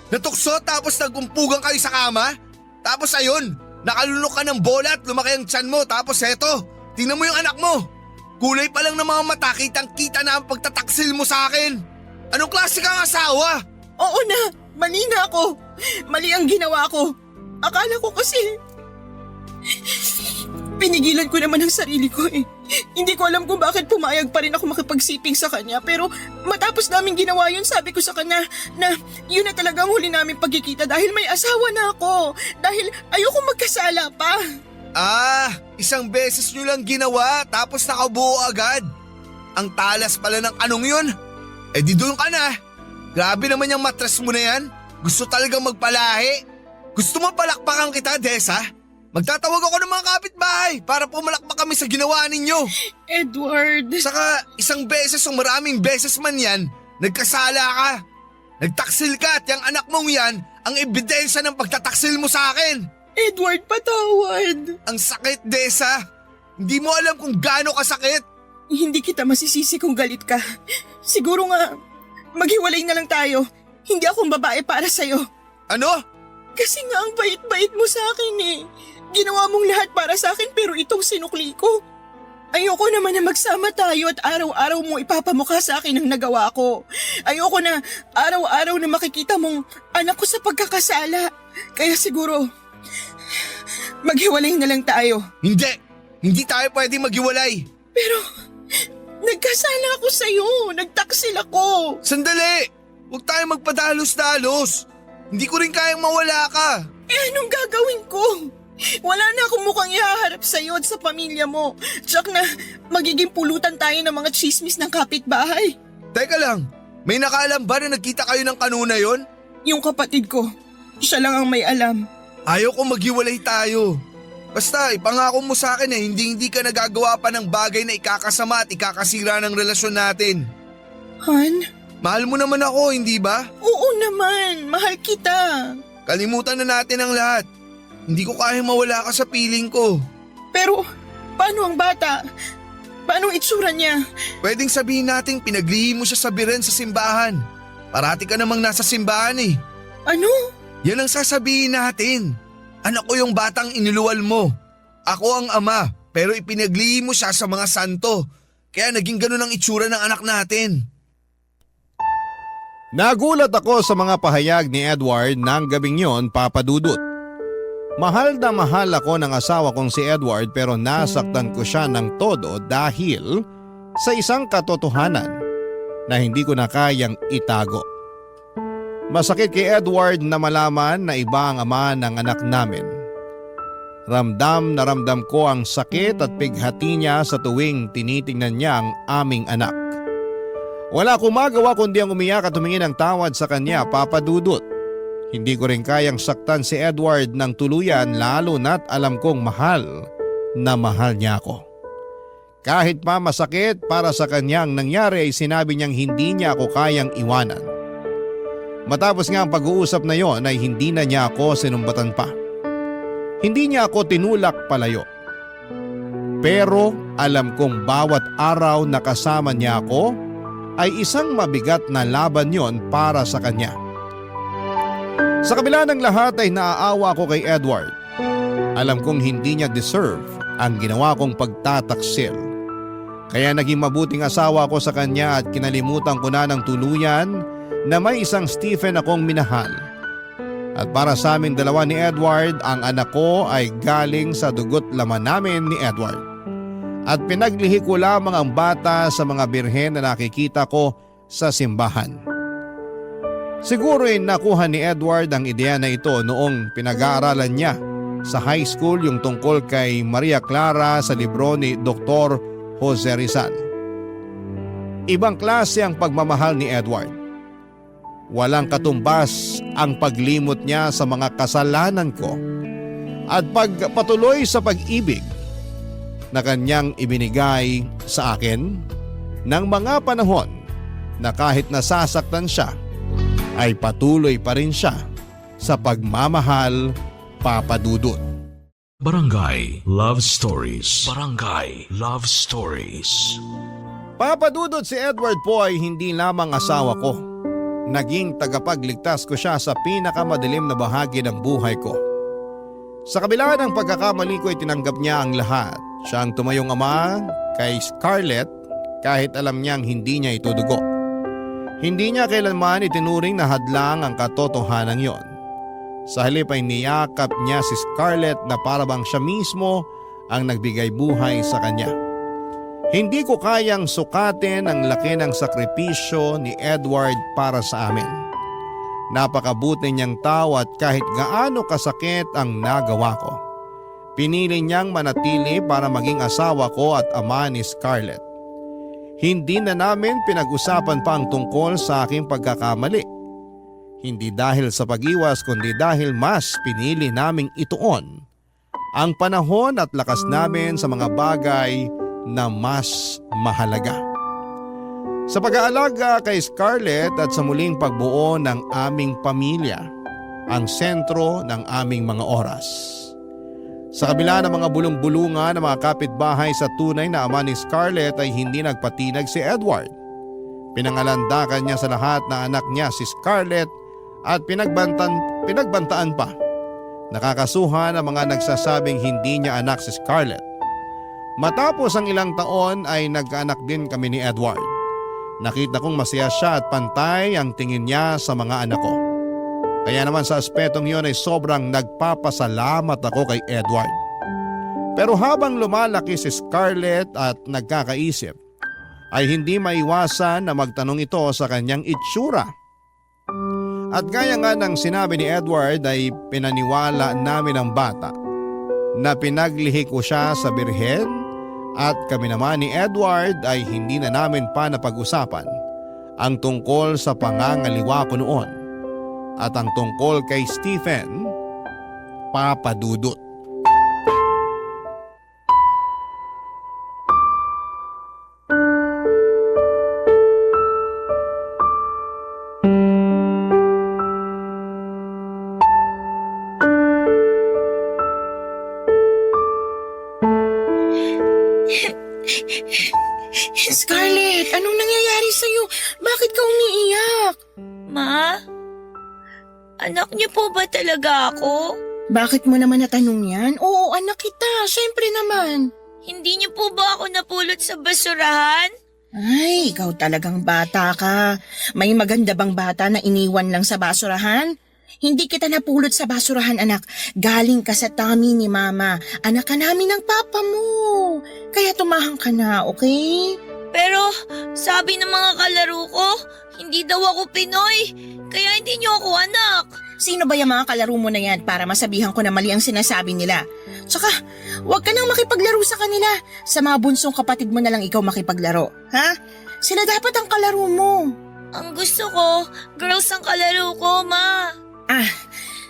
Natukso tapos nagumpugan kayo sa kama? Tapos ayun, nakalunok ka ng bola at lumaki ang tiyan mo. Tapos eto, tingnan mo yung anak mo. Kulay pa lang ng mga mata, kitang-kita na ang pagtataksil mo sa akin. Anong klase kang asawa? Oo na, mali na ako. Mali ang ginawa ko. Akala ko kasi Pinigilan ko naman ang sarili ko eh. Hindi ko alam kung bakit pumayag pa rin ako makipagsiping sa kanya, pero matapos namin ginawa yun, sabi ko sa kanya na yun na talaga ang huli namin pagkikita dahil may asawa na ako. Dahil ayoko magkasala pa. Isang beses nyo lang ginawa tapos nakabuo agad. Ang talas pala ng anong yun. Eh di doon ka na. Grabe naman yung matras mo na yan. Gusto talagang magpalahi. Gusto mo palakpakan kita, Desa? Magtatawag ako ng mga kapitbahay para pumalakpak kami sa ginawa ninyo. Edward. Saka isang beses o maraming beses man yan, nagkasala ka. Nagtaksil ka at yung anak mong yan ang ebidensya ng pagtataksil mo sa akin. Edward, patawad. Ang sakit, Desa. Hindi mo alam kung gaano kasakit. Hindi kita masisisi kung galit ka. Siguro nga, maghiwalay na lang tayo. Hindi akong babae para sa'yo. Ano? Kasi nga ang bait-bait mo sa akin eh. Ginawa mong lahat para sa akin pero itong sinukli ko. Ayoko naman na magsama tayo at araw-araw mo ipapamukha sa akin ang nagawa ko. Ayoko na araw-araw na makikita mong anak ko sa pagkakasala. Kaya siguro, maghiwalay na lang tayo. Hindi! Hindi tayo pwede maghiwalay. Pero, nagkasala ako sa'yo. Nagtaksil ako. Sandali! Huwag tayo magpadalos-dalos. Hindi ko rin kayang mawala ka. Eh anong gagawin ko? Wala na akong mukhang ihaharap sa'yo at sa pamilya mo. Tsak na magiging pulutan tayo ng mga chismis ng kapitbahay. Teka lang, may nakaalam ba na nagkita kayo ng kanuna yon? Yung kapatid ko, siya lang ang may alam. Ayaw ko maghiwalay tayo. Basta ipangako mo sa akin hindi ka nagagawa pa ng bagay na ikakasama at ikakasira ng relasyon natin. Han? Mahal mo naman ako, hindi ba? Oo naman, mahal kita. Kalimutan na natin ang lahat. Hindi ko kayang mawala ka sa piling ko. Pero, paano ang bata? Paano ang itsura niya? Pwedeng sabihin nating pinaglihim mo siya sa biren sa simbahan. Parati ka namang nasa simbahan eh. Ano? Yan ang sasabihin natin. Anak ko yung batang inuluwal mo. Ako ang ama, pero ipinaglihim mo siya sa mga santo. Kaya naging ganun ang itsura ng anak natin. Nagulat ako sa mga pahayag ni Edward ng gabing yon, Papa Dudut. Mahal na mahal ako ng asawa kong si Edward pero nasaktan ko siya ng todo dahil sa isang katotohanan na hindi ko na kayang itago. Masakit kay Edward na malaman na iba ang ama ng anak namin. Ramdam na ramdam ko ang sakit at pighati niya sa tuwing tinitingnan niya ang aming anak. Wala akong magawa kundi ang umiyak at tumingin ng tawad sa kanya, Papa Dudut. Hindi ko rin kayang saktan si Edward ng tuluyan lalo na't alam kong mahal na mahal niya ako. Kahit pa masakit para sa kanyang nangyari ay sinabi niyang hindi niya ako kayang iwanan. Matapos nga ang pag-uusap na yon ay hindi na niya ako sinumbatan pa. Hindi niya ako tinulak palayo. Pero alam kong bawat araw na kasama niya ako ay isang mabigat na laban yon para sa kanya. Sa kabila ng lahat ay naaawa ko kay Edward. Alam kong hindi niya deserve ang ginawa kong pagtataksil. Kaya naging mabuting asawa ko sa kanya at kinalimutan ko na ng tuluyan na may isang Stephen akong minahal. At para sa aming dalawa ni Edward, ang anak ko ay galing sa dugot laman namin ni Edward. At pinaglihi ko lamang ang bata sa mga birhen na nakikita ko sa simbahan. Siguro ay nakuha ni Edward ang ideya na ito noong pinag-aaralan niya sa high school yung tungkol kay Maria Clara sa libro ni Dr. Jose Rizal. Ibang klase ang pagmamahal ni Edward. Walang katumbas ang paglimot niya sa mga kasalanan ko at pagpatuloy sa pag-ibig na kanyang ibinigay sa akin ng mga panahon na kahit nasasaktan siya ay patuloy pa rin siya sa pagmamahal, Papa Dudut. Barangay Love Stories. Barangay Love Stories. Papa Dudut, si Edward po ay hindi lamang asawa ko. Naging tagapagligtas ko siya sa pinakamadilim na bahagi ng buhay ko. Sa kabila ng pagkakamali ko ay tinanggap niya ang lahat. Siya ang tumayong ama kay Scarlett kahit alam niyang hindi niya ito dugo. Hindi niya kailanman itinuring na hadlang ang katotohanan yon. Sa halip ay niyakap niya si Scarlett na parabang siya mismo ang nagbigay buhay sa kanya. Hindi ko kayang sukatin ang laki ng sakripisyo ni Edward para sa amin. Napakabuti niyang tao at kahit gaano kasakit ang nagawa ko, pinili niyang manatili para maging asawa ko at ama ni Scarlett. Hindi na namin pinag-usapan pa ang tungkol sa aking pagkakamali. Hindi dahil sa pag-iwas kundi dahil mas pinili naming ituon ang panahon at lakas namin sa mga bagay na mas mahalaga. Sa pag-aalaga kay Scarlett at sa muling pagbuo ng aming pamilya, ang sentro ng aming mga oras. Sa kabila ng mga bulong-bulungan ng mga kapitbahay sa tunay na ama ni Scarlett ay hindi nagpatinag si Edward. Pinangalandakan niya sa lahat na anak niya si Scarlett at pinagbantaan pa. Nakakasuhan ang mga nagsasabing hindi niya anak si Scarlett. Matapos ang ilang taon ay nagkaanak din kami ni Edward. Nakita kong masaya siya at pantay ang tingin niya sa mga anak ko. Kaya naman sa aspetong yun ay sobrang nagpapasalamat ako kay Edward. Pero habang lumalaki si Scarlett at nagkakaisip, ay hindi maiwasan na magtanong ito sa kanyang itsura. At gaya nga ng sinabi ni Edward ay pinaniwala namin ang bata na pinaglihi ko siya sa birhen at kami naman ni Edward ay hindi na namin pa napag-usapan ang tungkol sa pangangaliwa ko noon at ang tungkol kay Stephen, Papa Dudut. Scarlett, anong nangyayari sa'yo? Bakit ka umiiyak? Ma? Anak niyo po ba talaga ako? Bakit mo naman natanong yan? Oo, anak kita. Siyempre naman. Hindi niyo po ba ako napulot sa basurahan? Ay, ikaw talagang bata ka. May maganda bang bata na iniwan lang sa basurahan? Hindi kita napulot sa basurahan, anak. Galing ka sa tummy ni Mama. Anak ka namin ng papa mo. Kaya tumahang ka na, okay? Pero sabi ng mga kalaro ko, hindi daw ako Pinoy. Kaya hindi niyo ako anak. Sino ba yung mga kalaro mo na yan para masabihan ko na mali ang sinasabi nila? Tsaka, huwag ka nang makipaglaro sa kanila. Sa mga bunsong kapatid mo na lang ikaw makipaglaro. Ha? Sila dapat ang kalaro mo. Ang gusto ko, girls ang kalaro ko, Ma. Ah,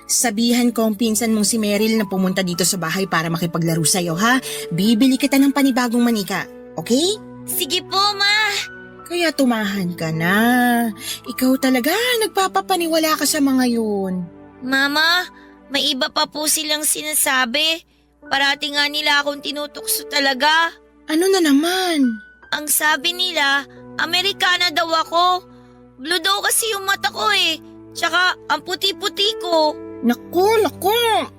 sabihan ko ang pinsan mong si Meryl na pumunta dito sa bahay para makipaglaro sa'yo, ha? Bibili kita ng panibagong manika, okay? Sige po, Ma. Kaya tumahan ka na. Ikaw talaga, nagpapapaniwala ka sa mga yun. Mama, may iba pa po silang sinasabi. Parati nga nila akong tinutukso talaga. Ano na naman? Ang sabi nila, Amerikana daw ako. Blue daw kasi yung mata ko eh. Tsaka ang puti-puti ko. Naku,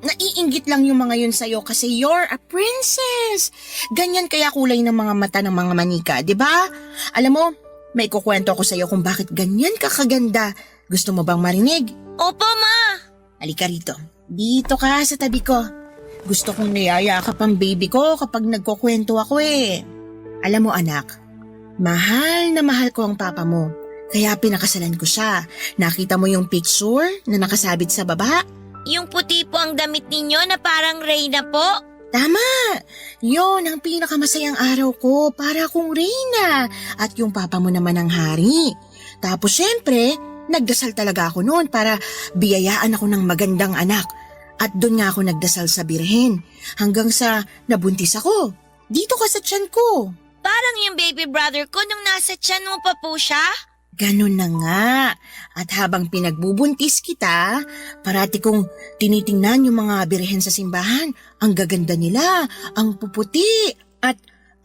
naiinggit lang yung mga yun sa'yo kasi you're a princess. Ganyan kaya kulay ng mga mata ng mga manika, di ba? Alam mo, may kukwento ako sa'yo kung bakit ganyan ka kaganda. Gusto mo bang marinig? Opo, Ma. Halika rito. Dito ka sa tabi ko. Gusto kong niyayakap ang baby ko kapag nagkukwento ako eh. Alam mo anak, mahal na mahal ko ang papa mo. Kaya pinakasalan ko siya. Nakita mo yung picture na nakasabit sa baba? Yung puti po ang damit ninyo na parang Reyna po? Tama! Yon ang pinakamasayang araw ko para akong reyna at yung papa mo naman ang hari. Tapos syempre, nagdasal talaga ako noon para biyayaan ako ng magandang anak. At doon nga ako nagdasal sa birhen hanggang sa nabuntis ako. Dito ka sa tiyan ko. Parang yung baby brother ko nung nasa tiyan mo pa po siya? Ganon na nga. At habang pinagbubuntis kita, parati kong tinitingnan yung mga birhen sa simbahan. Ang gaganda nila, ang puputi, at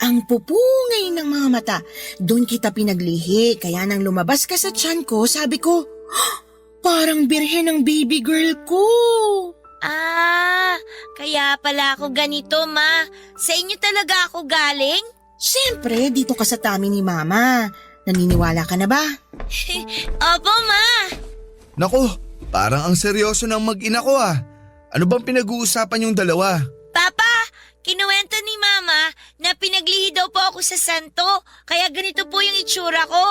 ang pupungay ng mga mata. Doon kita pinaglihi, kaya nang lumabas ka sa tiyan ko, sabi ko, parang birhen ng baby girl ko. Ah, kaya pala ako ganito, Ma. Sa inyo talaga ako galing? Siyempre, dito ka sa tummy ni Mama. Naniniwala ka na ba? Opo, Ma. Naku, parang ang seryoso ng mag-ina ko ah. Ano bang pinag-uusapan yung dalawa? Papa, kinuwento ni Mama na pinaglihi daw po ako sa santo, kaya ganito po yung itsura ko.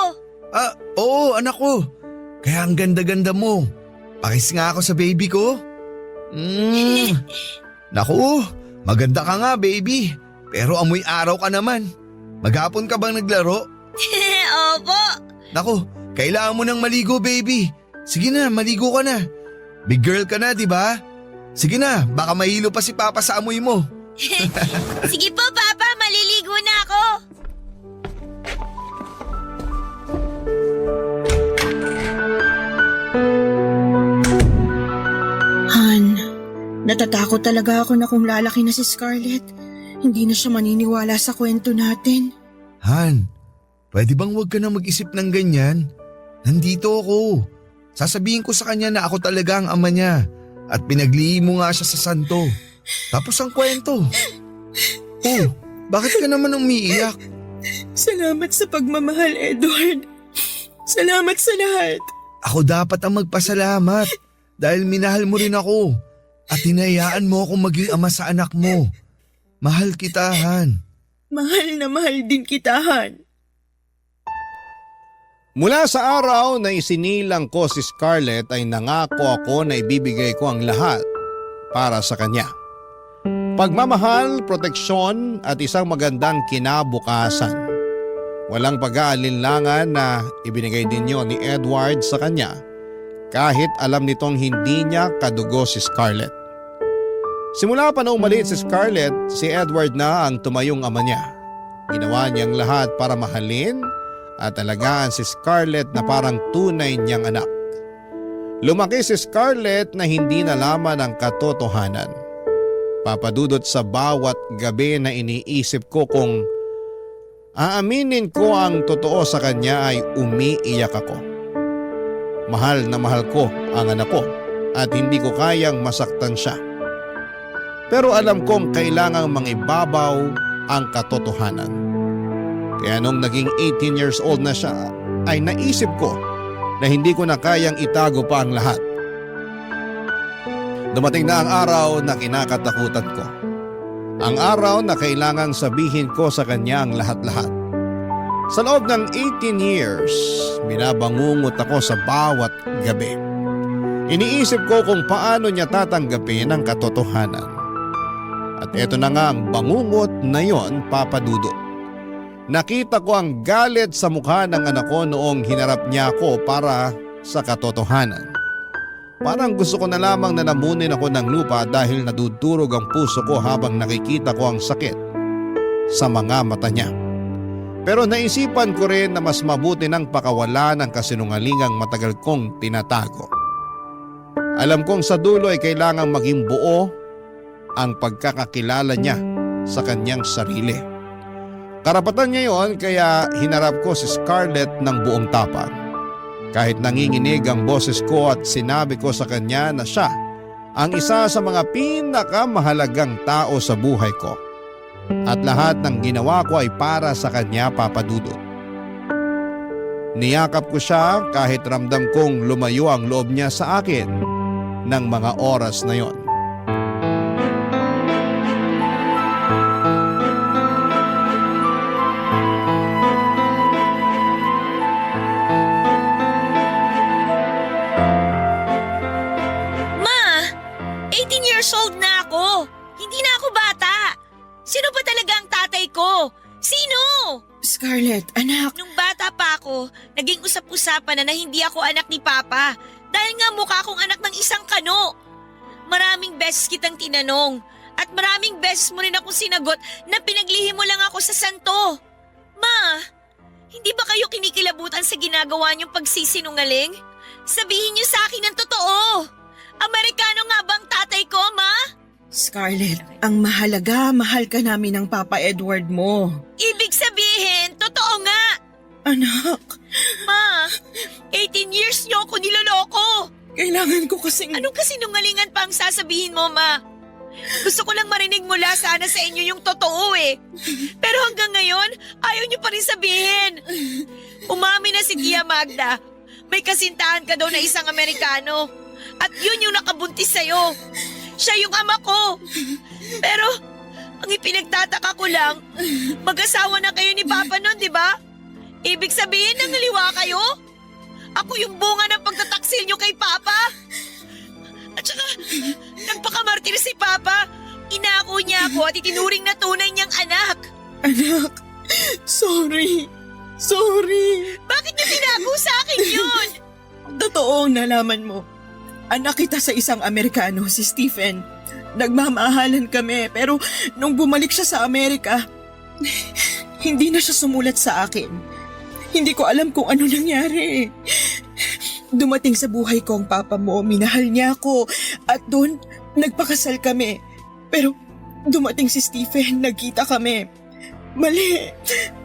Oo anak ko. Kaya ang ganda-ganda mo. Pakis nga ako sa baby ko. Naku, maganda ka nga baby. Pero amoy araw ka naman. Maghapon ka bang naglaro? Opo. Naku, kailangan mo nang maligo baby. Sige na, maligo ka na. Big girl ka na, di ba? Sige na, baka mahilo pa si Papa sa amoy mo. Sige po, Papa, maliligo na ako. Han, natatakot talaga ako na kung lalaki na si Scarlett, hindi na siya maniniwala sa kwento natin. Han, pwede bang wag ka na mag-isip ng ganyan? Nandito ako. Sasabihin ko sa kanya na ako talaga ang ama niya at pinaglihi mo nga siya sa santo. Tapos ang kwento. Oh, bakit ka naman umiiyak? Salamat sa pagmamahal, Edward. Salamat sa lahat. Ako dapat ang magpasalamat dahil minahal mo rin ako at hinayaan mo akong maging ama sa anak mo. Mahal kita, Han. Mahal na mahal din kita, Han. Mula sa araw na isinilang ko si Scarlett ay nangako ako na ibibigay ko ang lahat para sa kanya. Pagmamahal, proteksyon at isang magandang kinabukasan. Walang pag-aalinlangan na ibinigay din yon ni Edward sa kanya kahit alam nitong hindi niya kadugo si Scarlett. Simula pa na umalit si Scarlett, si Edward na ang tumayong ama niya. Ginawa niyang lahat para mahalin at alagaan si Scarlett na parang tunay niyang anak. Lumaki si Scarlett na hindi nalaman ang katotohanan. Papadudot sa bawat gabi na iniisip ko kung aaminin ko ang totoo sa kanya ay umiiyak ako. Mahal na mahal ko ang anak ko at hindi ko kayang masaktan siya. Pero alam kong kailangang mangibabaw ang katotohanan. Kaya nung naging 18 years old na siya ay naisip ko na hindi ko na kayang itago pa ang lahat. Dumating na ang araw na kinakatakutan ko. Ang araw na kailangang sabihin ko sa kanya ang lahat-lahat. Sa loob ng 18 years, binabangungot ako sa bawat gabi. Iniisip ko kung paano niya tatanggapin ang katotohanan. At eto na nga ang bangungot na yon, Papa Dudut. Nakita ko ang galit sa mukha ng anak ko noong hinarap niya ako para sa katotohanan. Parang gusto ko na lamang na namunin ako ng lupa dahil nadudurog ang puso ko habang nakikita ko ang sakit sa mga mata niya. Pero naisipan ko rin na mas mabuti nang pakawala ng kasinungalingang matagal kong tinatago. Alam kong sa dulo ay kailangang maging buo ang pagkakakilala niya sa kanyang sarili. Karapatan niya yon kaya hinarap ko si Scarlett ng buong tapang. Kahit nanginginig ang boses ko at sinabi ko sa kanya na siya ang isa sa mga pinakamahalagang tao sa buhay ko. At lahat ng ginawa ko ay para sa kanya, Papa Dudut. Niyakap ko siya kahit ramdam kong lumayo ang loob niya sa akin ng mga oras na yon. Old na ako. Hindi na ako bata. Sino ba talaga ang tatay ko? Sino? Scarlett, anak. Nung bata pa ako, naging usap-usapan na hindi ako anak ni Papa. Dahil nga mukha akong anak ng isang kano. Maraming beses kitang tinanong. At maraming beses mo rin akong sinagot na pinaglihi mo lang ako sa santo. Ma, hindi ba kayo kinikilabutan sa ginagawa niyong pagsisinungaling? Sabihin niyo sa akin ang totoo. Amerikano nga bang tatay ko, Ma? Scarlett, ang mahalaga, mahal ka namin ng Papa Edward mo. Ibig sabihin, totoo nga. Anak. Ma, 18 years niyo ako niloloko. Kailangan ko kasing... Anong kasinungalingan pa ang sasabihin mo, Ma? Gusto ko lang marinig mula sana sa inyo yung totoo eh. Pero hanggang ngayon, ayaw niyo pa rin sabihin. Umami na si Tia Magda. May kasintahan ka daw na isang Amerikano. At yun yung nakabuntis sa'yo. Siya yung ama ko. Pero Ang ipinagtataka ko lang, mag-asawa na kayo ni Papa nun, di ba? Ibig sabihin, nangaliwa kayo? Ako yung bunga ng pagtataksil nyo kay Papa? At saka, nagpakamartir si Papa. Inako niya ako at itinuring na tunay niyang anak. Anak, sorry. Sorry. Bakit niyo tinago sa akin yun? Totoo ang nalaman mo. Anak kita sa isang Amerikano, si Stephen. Nagmamahalan kami pero nung bumalik siya sa Amerika, hindi na siya sumulat sa akin. Hindi ko alam kung ano nangyari. Dumating sa buhay ko ang papa mo, minahal niya ako at doon nagpakasal kami. Pero dumating si Stephen, nagkita kami.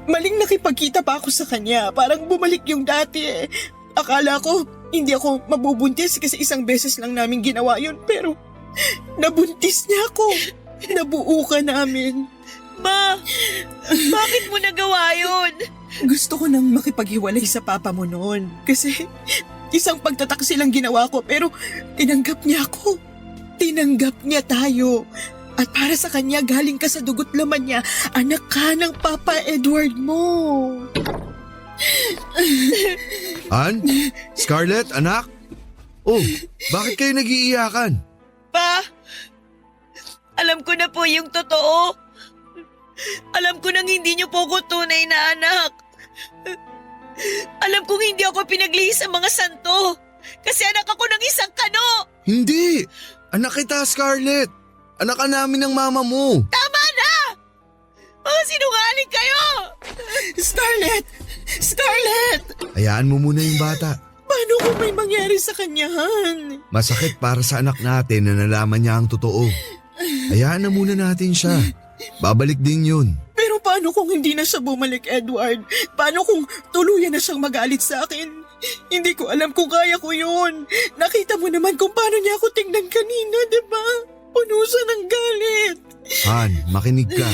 Maling nakipagkita pa ako sa kanya. Parang bumalik yung dati eh. Akala ko hindi ako mabubuntis kasi isang beses lang namin ginawa yun. Pero nabuntis niya ako. Nabuo ka namin. Ma, bakit mo nagawa yun? Gusto ko nang makipaghiwalay sa papa mo noon. Kasi isang pagtataksil ang ginawa ko pero tinanggap niya ako. Tinanggap niya tayo. At para sa kanya, galing ka sa dugot laman niya, anak ka ng Papa Edward mo. Han? Scarlett, anak? Oh, bakit kayo nag-iiyakan? Pa, alam ko na po yung totoo. Alam ko nang hindi niyo po ko tunay na anak. Alam kong hindi ako pinaglihis sa mga santo. Kasi anak ako ng isang kano. Hindi! Anak kita, Scarlett! Anak ka namin ng mama mo! Tama na! Mga sinungaling kayo! Scarlett! Scarlett! Hayaan mo muna yung bata. Paano kung may mangyari sa kanya, Han? Masakit para sa anak natin na nalaman niya ang totoo. Hayaan na muna natin siya. Babalik din yun. Pero paano kung hindi na siya bumalik, Edward? Paano kung tuluyan na siyang magalit sa akin? Hindi ko alam kung kaya ko yun. Nakita mo naman kung paano niya ako tingnan kanina, di ba? Puno siya ng galit. Han, makinig ka.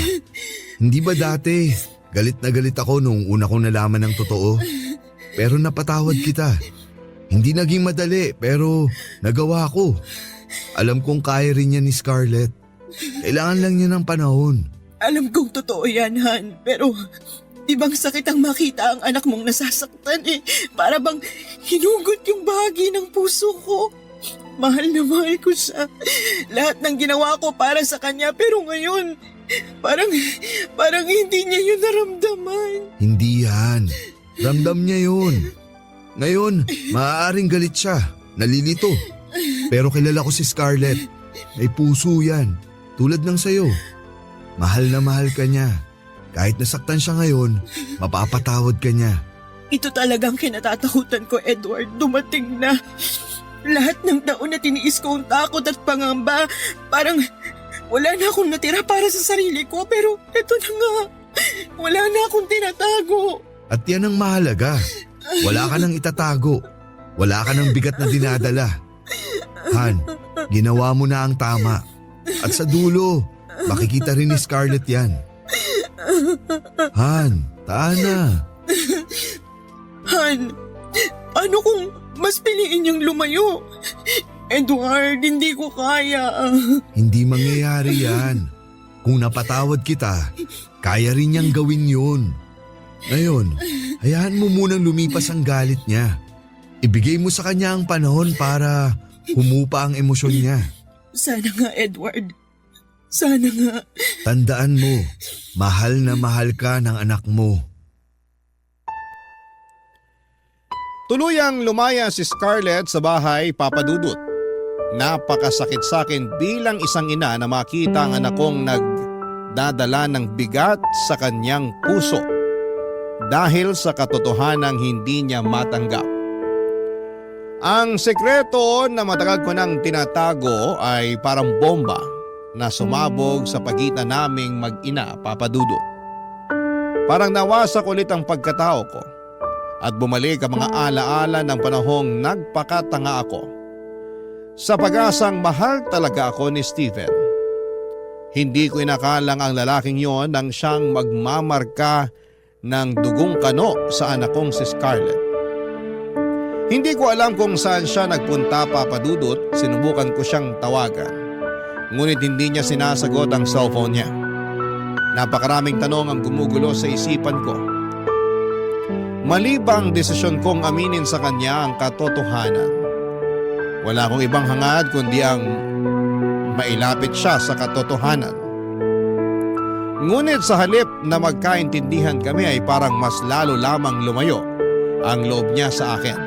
Hindi ba dati, galit na galit ako nung una kong nalaman ng totoo? Pero napatawad kita. Hindi naging madali pero nagawa ko. Alam kong kaya rin niya ni Scarlett. Kailangan lang niya ng panahon. Alam kong totoo yan, Han. Pero ibang sakit ang makita ang anak mong nasasaktan eh. Para bang hinugot yung bahagi ng puso ko. Mahal na mahal ko siya. Lahat ng ginawa ko para sa kanya pero ngayon, parang hindi niya yun naramdaman. Hindi yan. Ramdam niya yun. Ngayon, maaaring galit siya. Nalilito. Pero kilala ko si Scarlett. May puso yan. Tulad ng sayo. Mahal na mahal ka niya. Kahit nasaktan siya ngayon, mapapatawad ka niya. Ito talagang kinatatakutan ko, Edward. Dumating na. Lahat ng taon na tiniis ko ang takot at pangamba, parang wala na akong natira para sa sarili ko. Pero eto na nga, wala na akong tinatago. At yan ang mahalaga. Wala ka nang itatago. Wala ka nang bigat na dinadala. Han, ginawa mo na ang tama. At sa dulo, makikita rin ni Scarlett yan. Han, taana. Han, ano kung mas piliin niyang lumayo? Edward, hindi ko kaya. Hindi mangyayari yan. Kung napatawad kita, kaya rin niyang gawin yun. Ngayon, hayaan mo munang lumipas ang galit niya. Ibigay mo sa kanya ang panahon para humupa ang emosyon niya. Sana nga, Edward. Sana nga. Tandaan mo, mahal na mahal ka ng anak mo. Tuluyang lumaya si Scarlett sa bahay, Papa Dudut. Napakasakit sa akin bilang isang ina na makita ang anak kong nagdadala ng bigat sa kanyang puso dahil sa katotohanang hindi niya matanggap. Ang sekreto na matagal ko nang tinatago ay parang bomba na sumabog sa pagitan naming mag-ina, Papa Dudut. Parang nawasak ulit ang pagkatao ko at bumalik ang mga alaala ng panahong nagpakatanga ako sa pag-asang mahal talaga ako ni Stephen. Hindi ko inakalang ang lalaking yon nang siyang magmamarka ng dugong kano sa anak kong si Scarlett. Hindi ko alam kung saan siya nagpunta, Papa Dudut. Sinubukan ko siyang tawagan. Ngunit hindi niya sinasagot ang cellphone niya. Napakaraming tanong ang gumugulo sa isipan ko. Mali ba ang desisyon kong aminin sa kanya ang katotohanan? Wala akong ibang hangad kundi ang mailapit siya sa katotohanan. Ngunit sa halip na magkaintindihan kami ay parang mas lalo lamang lumayo ang loob niya sa akin.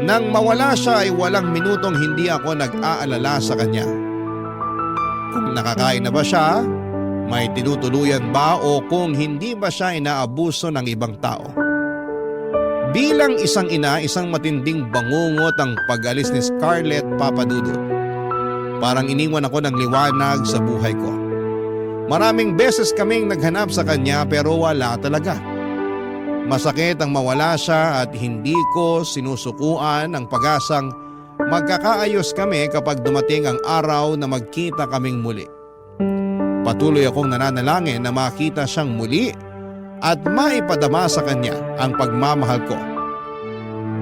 Nang mawala siya ay walang minutong hindi ako nag-aalala sa kanya. Kung nakakain na ba siya, may tinutuluyan ba o kung hindi ba siya inaabuso ng ibang tao. Bilang isang ina, isang matinding bangungot ang pag-alis ni Scarlett, Papa Dudut. Parang iniwan ako ng liwanag sa buhay ko. Maraming beses kaming naghanap sa kanya pero wala talaga. Masakit ang mawala siya at hindi ko sinusukuan ang pag-asang magkakaayos kami kapag dumating ang araw na magkita kaming muli. Patuloy akong nananalangin na makita siyang muli at maipadama sa kanya ang pagmamahal ko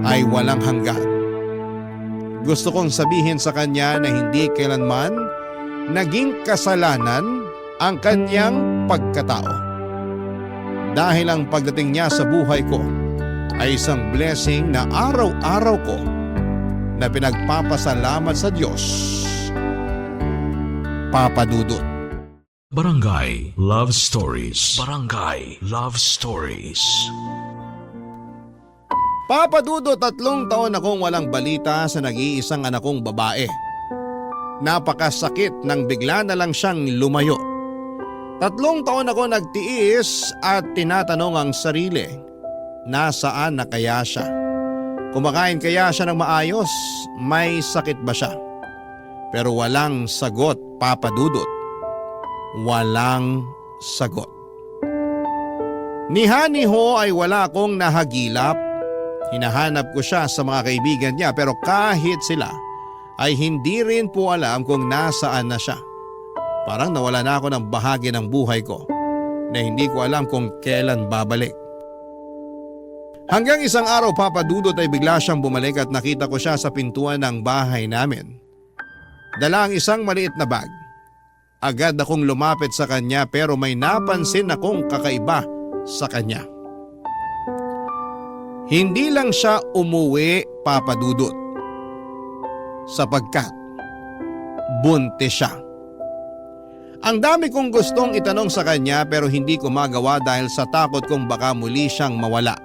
ay walang hanggan. Gusto kong sabihin sa kanya na hindi kailanman naging kasalanan ang kanyang pagkatao. Dahil ang pagdating niya sa buhay ko ay isang blessing na araw-araw ko na pinagpapasalamat sa Diyos. Papa Dudut. Barangay Love Stories. Barangay Love Stories. Papa Dudut, 3 taon akong walang balita sa nag-iisang anak kong babae. Napakasakit nang bigla na lang siyang lumayo. 3 taon ako nagtiis at tinatanong ang sarili, nasaan na kaya siya? Kumakain kaya siya ng maayos? May sakit ba siya? Pero walang sagot, Papa Dudut. Walang sagot. Ni Hani Ho ay wala akong nahagilap. Hinahanap ko siya sa mga kaibigan niya pero kahit sila ay hindi rin po alam kung nasaan na siya. Parang nawala na ako ng bahagi ng buhay ko na hindi ko alam kung kailan babalik. Hanggang isang araw, Papa Dudut, ay bigla siyang bumalik at nakita ko siya sa pintuan ng bahay namin. Dala ang isang maliit na bag. Agad akong lumapit sa kanya pero may napansin akong kakaiba sa kanya. Hindi lang siya umuwi, Papa Dudut, sapagkat buntis siya. Ang dami kong gustong itanong sa kanya pero hindi ko magawa dahil sa takot kong baka muli siyang mawala.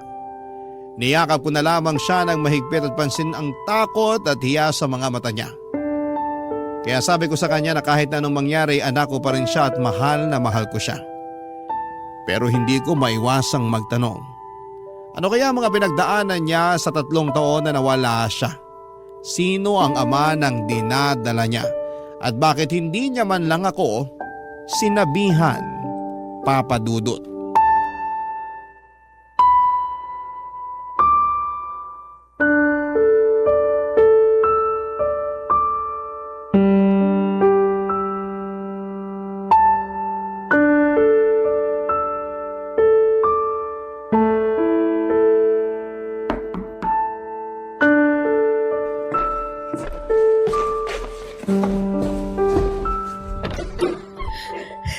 Niyakap ko na lamang siya ng mahigpit at pansin ang takot at hiya sa mga mata niya. Kaya sabi ko sa kanya na kahit na anong mangyari, anak ko pa rin siya at mahal na mahal ko siya. Pero hindi ko maiwasang magtanong. Ano kaya mga pinagdaanan niya sa 3 taon na nawala siya? Sino ang ama ng dinadala niya? At bakit hindi niya man lang ako sinabihan, Papa Dudut?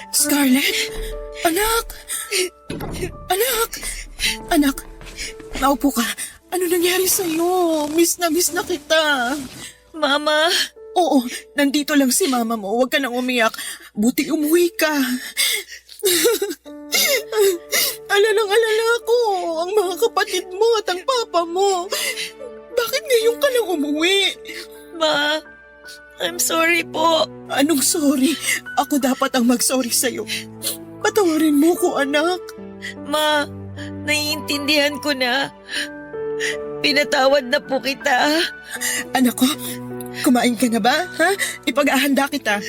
Scarlett? Anak! Anak! Anak! Naupo ka. Ano nangyari sa'yo? Miss na kita. Mama, Oo, nandito lang si mama mo. Huwag ka nang umiyak. Buti umuwi ka. Alalang-alala ako. Ang mga kapatid mo at ang papa mo. Bakit ngayon ka lang umuwi? Ma, I'm sorry po. Anong sorry? Ako dapat ang mag-sorry sa'yo. Patawarin mo ko, anak. Ma, naiintindihan ko na. Pinatawad na po kita. Anak ko, kumain ka na ba? Ha? Ipag-ahanda kita.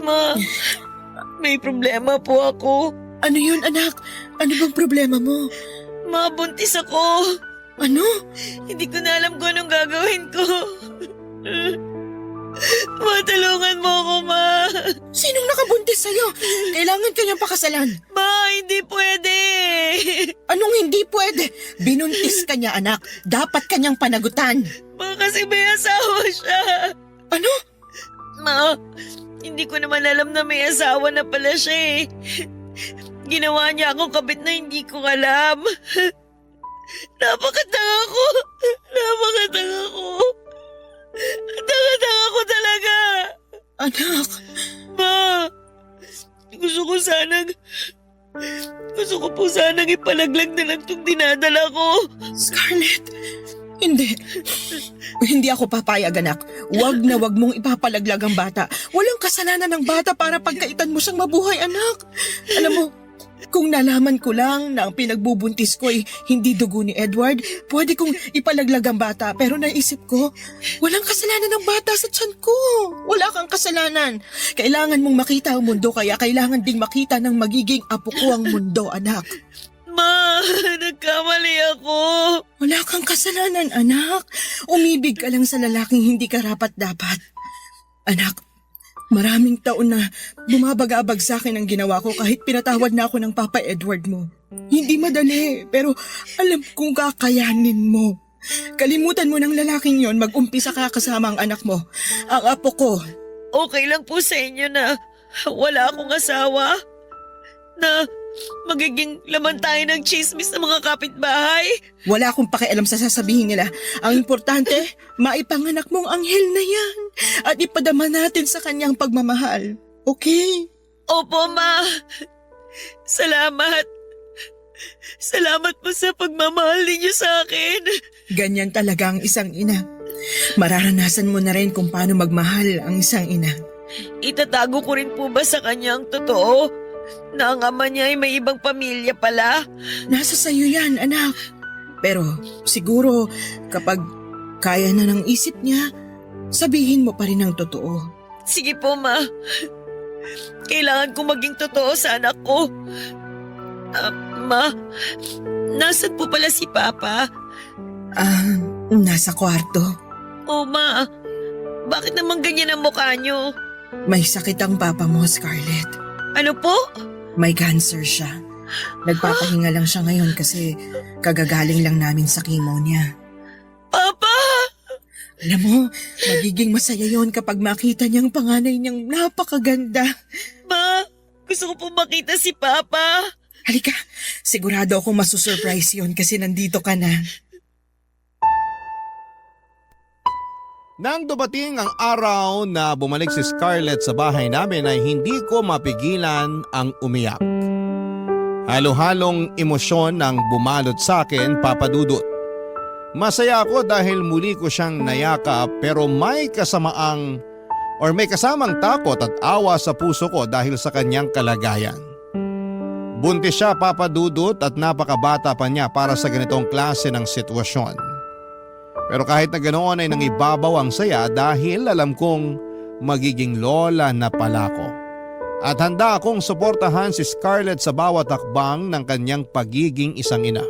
Ma, may problema po ako. Ano yun, anak? Ano bang problema mo? Ma, buntis ako. Ano? Hindi ko na alam kung anong gagawin ko. Matulungan mo ako, Ma. Sinong nakabuntis sa'yo? Kailangan kanyang pakasalan. Ma, hindi pwede. Anong hindi pwede? Binuntis ka niya, anak. Dapat kanyang panagutan. Ma, kasi may asawa siya. Ano? Ma, hindi ko naman alam na may asawa na pala siya eh. Ginawa niya akong kabit na hindi ko alam. Napakatanga ko. Napakatanga ko. Tanga-tanga ko talaga. Anak, Ma, gusto ko po sanang ipalaglag na lang itong dinadala ko. Scarlett, hindi. Hindi ako papayag, anak. Wag na wag mong ipapalaglag ang bata. Walang kasalanan ng bata para pagkaitan mo siyang mabuhay, anak. Alam mo, kung nalaman ko lang na ang pinagbubuntis ko ay hindi dugo ni Edward, pwede kong ipalaglag ang bata. Pero naisip ko, walang kasalanan ng bata sa tiyan ko. Wala kang kasalanan. Kailangan mong makita ang mundo, kaya kailangan ding makita ng magiging apo ko ang mundo, anak. Ma, nagkamali ako. Wala kang kasalanan, anak. Umibig ka lang sa lalaking hindi karapat-dapat. Anak, maraming taon na bumabagabag sa akin ang ginawa ko kahit pinatawad na ako ng Papa Edward mo. Hindi madali, pero alam kong kakayanin mo. Kalimutan mo ng lalaking yon, mag-umpisa ka kasama ang anak mo. Ang apo ko. Okay lang po sa inyo na wala akong asawa? Na magiging laman tayo ng chismis ng mga kapitbahay? Wala akong pakialam sa sasabihin nila. Ang importante, maipanganak mong anghel na yan at ipadama natin sa kanyang pagmamahal. Okay? Opo, Ma. Salamat. Salamat po sa pagmamahal ninyo sa akin. Ganyan talaga ang isang ina. Mararanasan mo na rin kung paano magmahal ang isang ina. Itatago ko rin po ba sa kanya ang totoo? Na ang ama niya ay may ibang pamilya pala? Nasa sayo yan, anak. Pero siguro kapag kaya na ng isip niya, sabihin mo pa rin ang totoo. Sige po, Ma. Kailangan ko maging totoo sa anak ko. Ma, nasan po pala si Papa? Nasa kwarto. Oh, Ma. Bakit naman ganyan ang mukha niyo? May sakit ang papa mo, Scarlett. Ano po? May cancer siya. Nagpapahinga lang siya ngayon kasi kagagaling lang namin sa chemo niya. Papa! Alam mo, magiging masaya yon kapag makita niyang panganay niyang napakaganda. Ma, gusto ko po makita si Papa. Halika, sigurado akong masusurprise yon kasi nandito ka na. Nang dumating ang araw na bumalik si Scarlett sa bahay namin ay hindi ko mapigilan ang umiyak. Halo-halong emosyon ang bumalot sa akin, Papa Dudut. Masaya ako dahil muli ko siyang nayakap pero may kasamang takot at awa sa puso ko dahil sa kanyang kalagayan. Buntis siya, Papa Dudut, at napakabata pa niya para sa ganitong klase ng sitwasyon. Pero kahit na ganoon ay nangibabaw ang saya dahil alam kong magiging lola na pala ko. At handa akong suportahan si Scarlett sa bawat hakbang ng kanyang pagiging isang ina.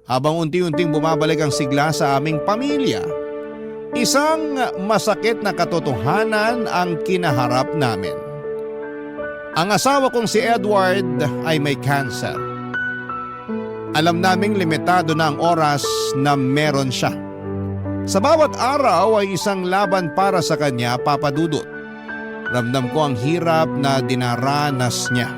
Habang unti-unting bumabalik ang sigla sa aming pamilya, isang masakit na katotohanan ang kinaharap namin. Ang asawa kong si Edward ay may cancer. Alam naming limitado na ang oras na meron siya. Sa bawat araw ay isang laban para sa kanya, Papa Dudut. Ramdam ko ang hirap na dinaranas niya.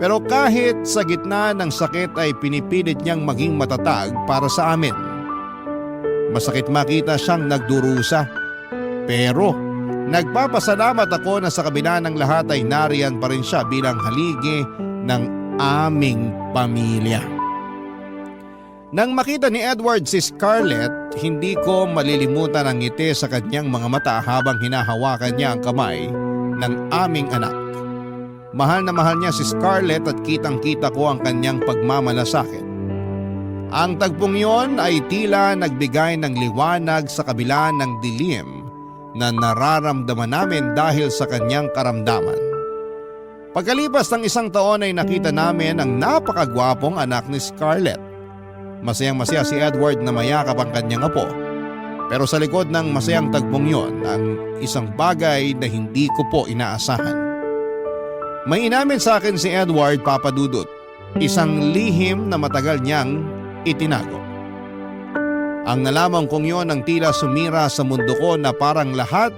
Pero kahit sa gitna ng sakit ay pinipilit niyang maging matatag para sa amin. Masakit makita siyang nagdurusa. Pero nagpapasalamat ako na sa kabila ng lahat ay nariyan pa rin siya bilang haligi ng aming pamilya. Nang makita ni Edward si Scarlett, hindi ko malilimutan ang ngiti sa kanyang mga mata habang hinahawakan niya ang kamay ng aming anak. Mahal na mahal niya si Scarlett at kitang-kita ko ang kanyang pagmamalasakit. Ang tagpong yon ay tila nagbigay ng liwanag sa kabila ng dilim na nararamdaman namin dahil sa kanyang karamdaman. Pagkalipas ng isang taon ay nakita namin ang napakagwapong anak ni Scarlett. Masayang-masaya si Edward na mayakap ang kanyang apo. Pero sa likod ng masayang tagpong yon ang isang bagay na hindi ko po inaasahan. May inamin sa akin si Edward, Papa Dudut, isang lihim na matagal niyang itinago. Ang nalaman kong yon ang tila sumira sa mundo ko na parang lahat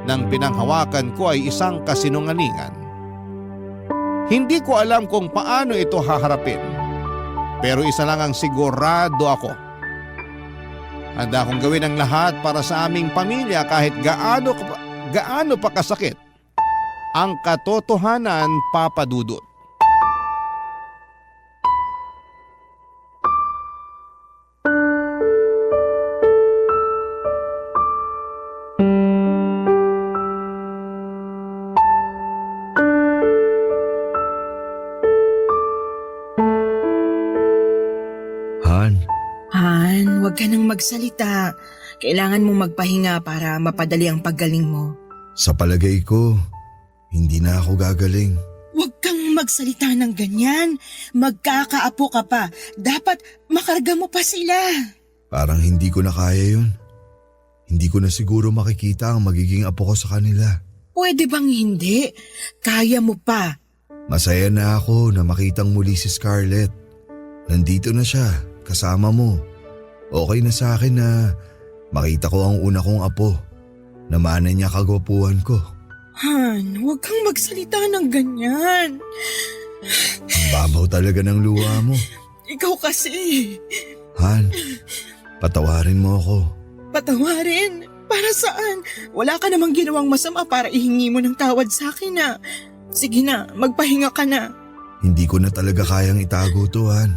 ng pinanghawakan ko ay isang kasinungalingan. Hindi ko alam kung paano ito haharapin. Pero isa lang ang sigurado ako. Handa akong gawin ang lahat para sa aming pamilya kahit gaano pa kasakit ang katotohanan, Papa Dudut. Han, Han, huwag ka nang magsalita. Kailangan mong magpahinga para mapadali ang paggaling mo. sa palagay ko, hindi na ako gagaling. Huwag kang magsalita ng ganyan. Magkakaapo ka pa. Dapat makarga mo pa sila. Parang hindi ko na kaya yun. Hindi ko na siguro makikita ang magiging apo ko sa kanila. Pwede bang hindi? Kaya mo pa. Masaya na ako na makitang muli si Scarlett. Nandito na siya, kasama mo. Okay na sa akin na makita ko ang una kong apo. Namana niya kagwapuhan ko. Han, huwag kang magsalita ng ganyan. Ang babaw talaga ng luha mo. Ikaw kasi. Han, patawarin mo ako. Patawarin? Para saan? Wala ka namang ginawang masama para ihingi mo ng tawad sa akin na. Sige na, magpahinga ka na. Hindi ko na talaga kayang itago to, Han.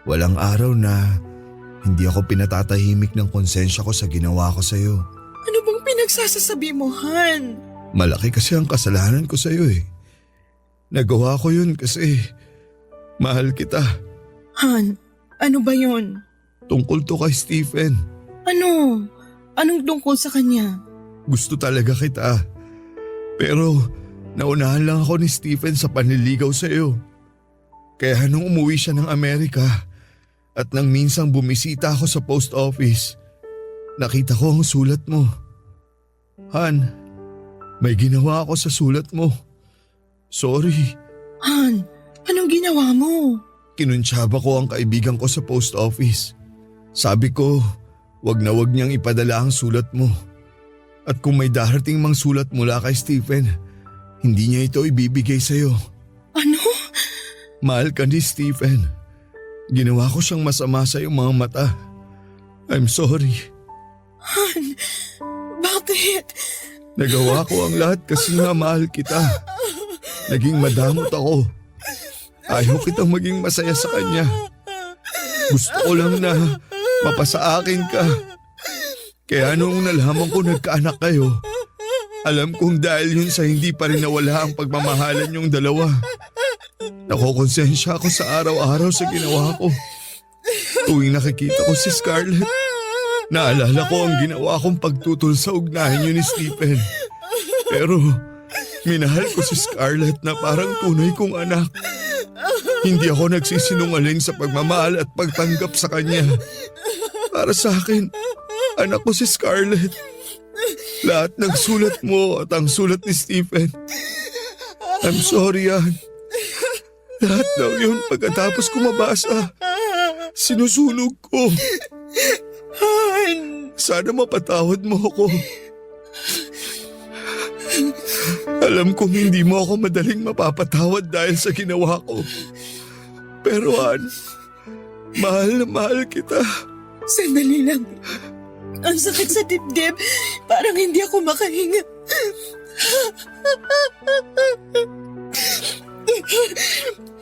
Walang araw na hindi ako pinatatahimik ng konsensya ko sa ginawa ko sa'yo. Ano bang pinagsasasabi mo, Han? Malaki kasi ang kasalanan ko sa'yo eh. Nagawa ko yun kasi mahal kita. Han, ano ba yon? Tungkol to kay Stephen. Ano? Anong tungkol sa kanya? Gusto talaga kita. Pero naunahan lang ako ni Stephen sa panliligaw sa'yo. Kaya nung umuwi siya ng Amerika at nang minsang bumisita ako sa post office, nakita ko ang sulat mo. Han, may ginawa ako sa sulat mo. Sorry. Han, anong ginawa mo? Kinuntsaba ko ang kaibigan ko sa post office. Sabi ko, wag na wag niyang ipadala ang sulat mo. At kung may darating mang sulat mula kay Stephen, hindi niya ito ibibigay sa'yo. Ano? Mahal ka ni Stephen. Ginawa ko siyang masama sa iyong mga mata. I'm sorry. Han, bakit? Nagawa ko ang lahat kasi nga mahal kita. Naging madamot ako. Ayaw kitang maging masaya sa kanya. Gusto ko lang na mapasa akin ka. Kaya noong nalaman ko nagkaanak kayo, alam kong dahil yun sa hindi pa rin nawala ang pagmamahalan yung dalawa. Nakokonsensya ako sa araw-araw sa ginawa ko. Tuwing nakikita ko si Scarlett, naalala ko ang ginawa kong pagtutol sa ugnahan yun ni Stephen. Pero minahal ko si Scarlett na parang tunay kong anak. Hindi ako nagsisinungaling sa pagmamahal at pagtanggap sa kanya. Para sa akin, anak ko si Scarlett. Lahat ng sulat mo at ang sulat ni Stephen. I'm sorry, Ann. Lahat daw yun pagkatapos ko mabasa. Sinusunog ko. Han, Sana mapatawad mo ako. Alam kong hindi mo ako madaling mapapatawad dahil sa ginawa ko. Pero Ann, mahal na mahal kita. sandali lang. Ang sakit sa dibdib. Parang hindi ako makahinga.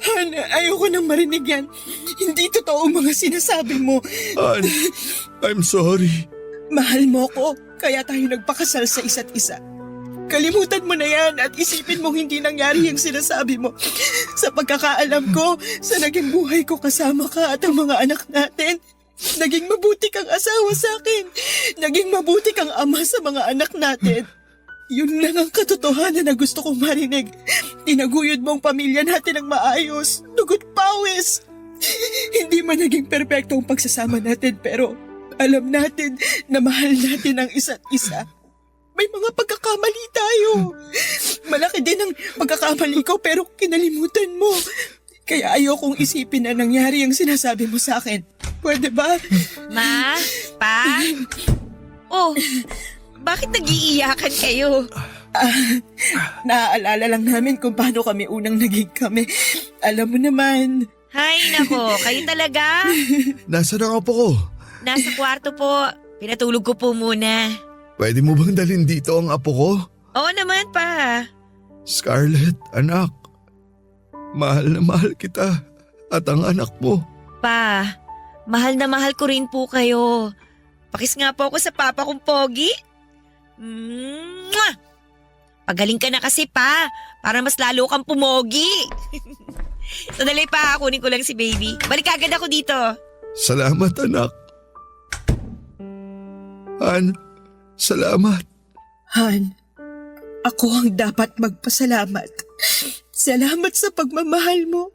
Han, ayoko nang marinig yan. Hindi totoo ang mga sinasabi mo. Ann, I'm sorry. Mahal mo ko, kaya tayo nagpakasal sa isa't isa. Kalimutan mo na yan at isipin mong hindi nangyari yung sinasabi mo. Sa pagkakaalam ko, sa naging buhay ko kasama ka at ang mga anak natin, naging mabuti kang asawa sa akin. Naging mabuti kang ama sa mga anak natin. Yun lang ang katotohanan na gusto kong marinig. Tinaguyod mo ang pamilya natin ng maayos. Dugot pawis. Hindi man naging perpekto ang pagsasama natin pero alam natin na mahal natin ang isa't isa. May mga pagkakamali tayo. Malaki din ang pagkakamali ko pero kinalimutan mo. Kaya ayokong isipin na nangyari ang sinasabi mo sa akin. Pwede ba? Ma? Pa? Oh, bakit nag-iiyakan kayo? Naaalala lang namin kung paano kami unang naging kami. Alam mo naman. Hay nako, kayo talaga? Nasaan ang apo ko? Nasa kwarto po. Pinatulog ko po muna. Pwede mo bang dalhin dito ang apo ko? Oo naman pa. Scarlett, anak. Mahal na mahal kita at ang anak mo. Pa, mahal na mahal ko rin po kayo. Pakis nga po ako sa papa kong pogi. Mwah! Pagaling ka na kasi pa, para mas lalo kang pumogi. Sandali pa, kunin ko lang si baby. Balik agad ako dito. Salamat, anak. Han, salamat. Han, ako ang dapat magpasalamat. Salamat sa pagmamahal mo.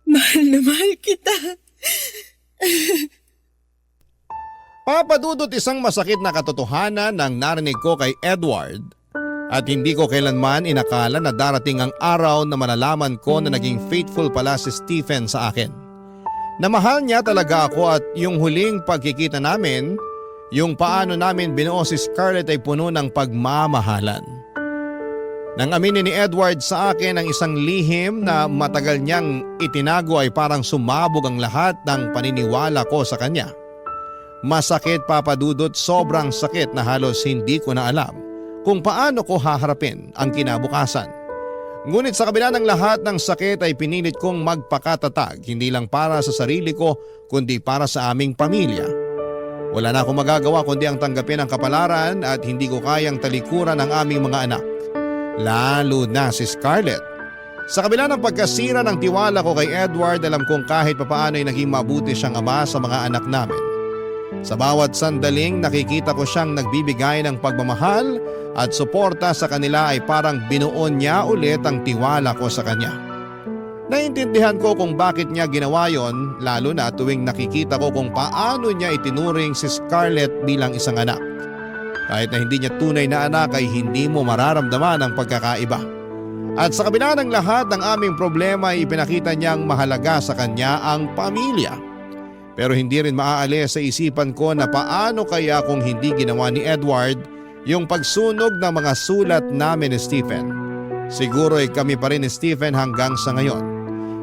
Mahal na mahal kita. Papadudot, isang masakit na katotohanan ng narinig ko kay Edward at hindi ko kailanman inakala na darating ang araw na malalaman ko na naging faithful pala si Stephen sa akin. Na mahal niya talaga ako at yung huling pagkikita namin, yung paano namin binuo si Scarlett ay puno ng pagmamahalan. Nang aminin ni Edward sa akin ang isang lihim na matagal niyang itinago ay parang sumabog ang lahat ng paniniwala ko sa kanya. Masakit, Papadudot, sobrang sakit na halos hindi ko na alam kung paano ko haharapin ang kinabukasan. Ngunit sa kabila ng lahat ng sakit ay pinilit kong magpakatatag, hindi lang para sa sarili ko kundi para sa aming pamilya. Wala na akong magagawa kundi ang tanggapin ang kapalaran at hindi ko kayang talikuran ang aming mga anak. Lalo na si Scarlett. Sa kabila ng pagkasira ng tiwala ko kay Edward, alam kong kahit papaano ay naging mabuti siyang ama sa mga anak namin. Sa bawat sandaling nakikita ko siyang nagbibigay ng pagmamahal at suporta sa kanila ay parang binuon niya ulit ang tiwala ko sa kanya. Naintindihan ko kung bakit niya ginawa yon, lalo na tuwing nakikita ko kung paano niya itinuring si Scarlett bilang isang anak. Kahit na hindi niya tunay na anak ay hindi mo mararamdaman ang pagkakaiba. At sa kabila ng lahat ng aming problema ay ipinakita niyang mahalaga sa kanya ang pamilya. Pero hindi rin maaalis sa isipan ko na paano kaya kung hindi ginawa ni Edward yung pagsunog ng mga sulat namin ni Stephen. Siguro ay kami pa rin ni Stephen hanggang sa ngayon.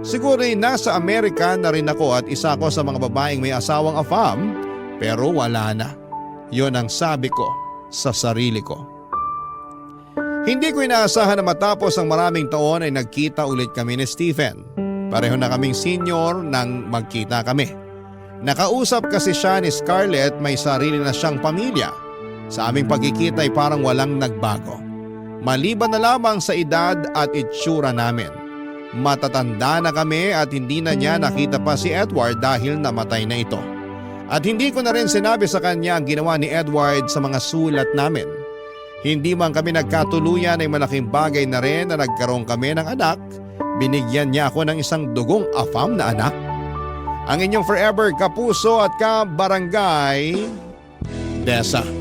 Siguro ay nasa Amerika na rin ako at isa ko sa mga babaeng may asawang afam, pero wala na. Yon ang sabi ko sa sarili ko. Hindi ko inaasahan na matapos ang maraming taon ay nagkita ulit kami ni Stephen. Pareho na kaming senior nang magkita kami. Nakausap kasi siya ni Scarlett, may sarili na siyang pamilya. Sa aming pagkikita ay parang walang nagbago. Maliban na lamang sa edad at itsura namin. Matatanda na kami at hindi na niya nakita pa si Edward dahil namatay na ito. At hindi ko na rin sinabi sa kanya ang ginawa ni Edward sa mga sulat namin. Hindi man kami nagkatuluyan ay malaking bagay na rin na nagkaroon kami ng anak. Binigyan niya ako ng isang dugong afam na anak. Ang inyong forever kapuso at kabarangay, Dessa.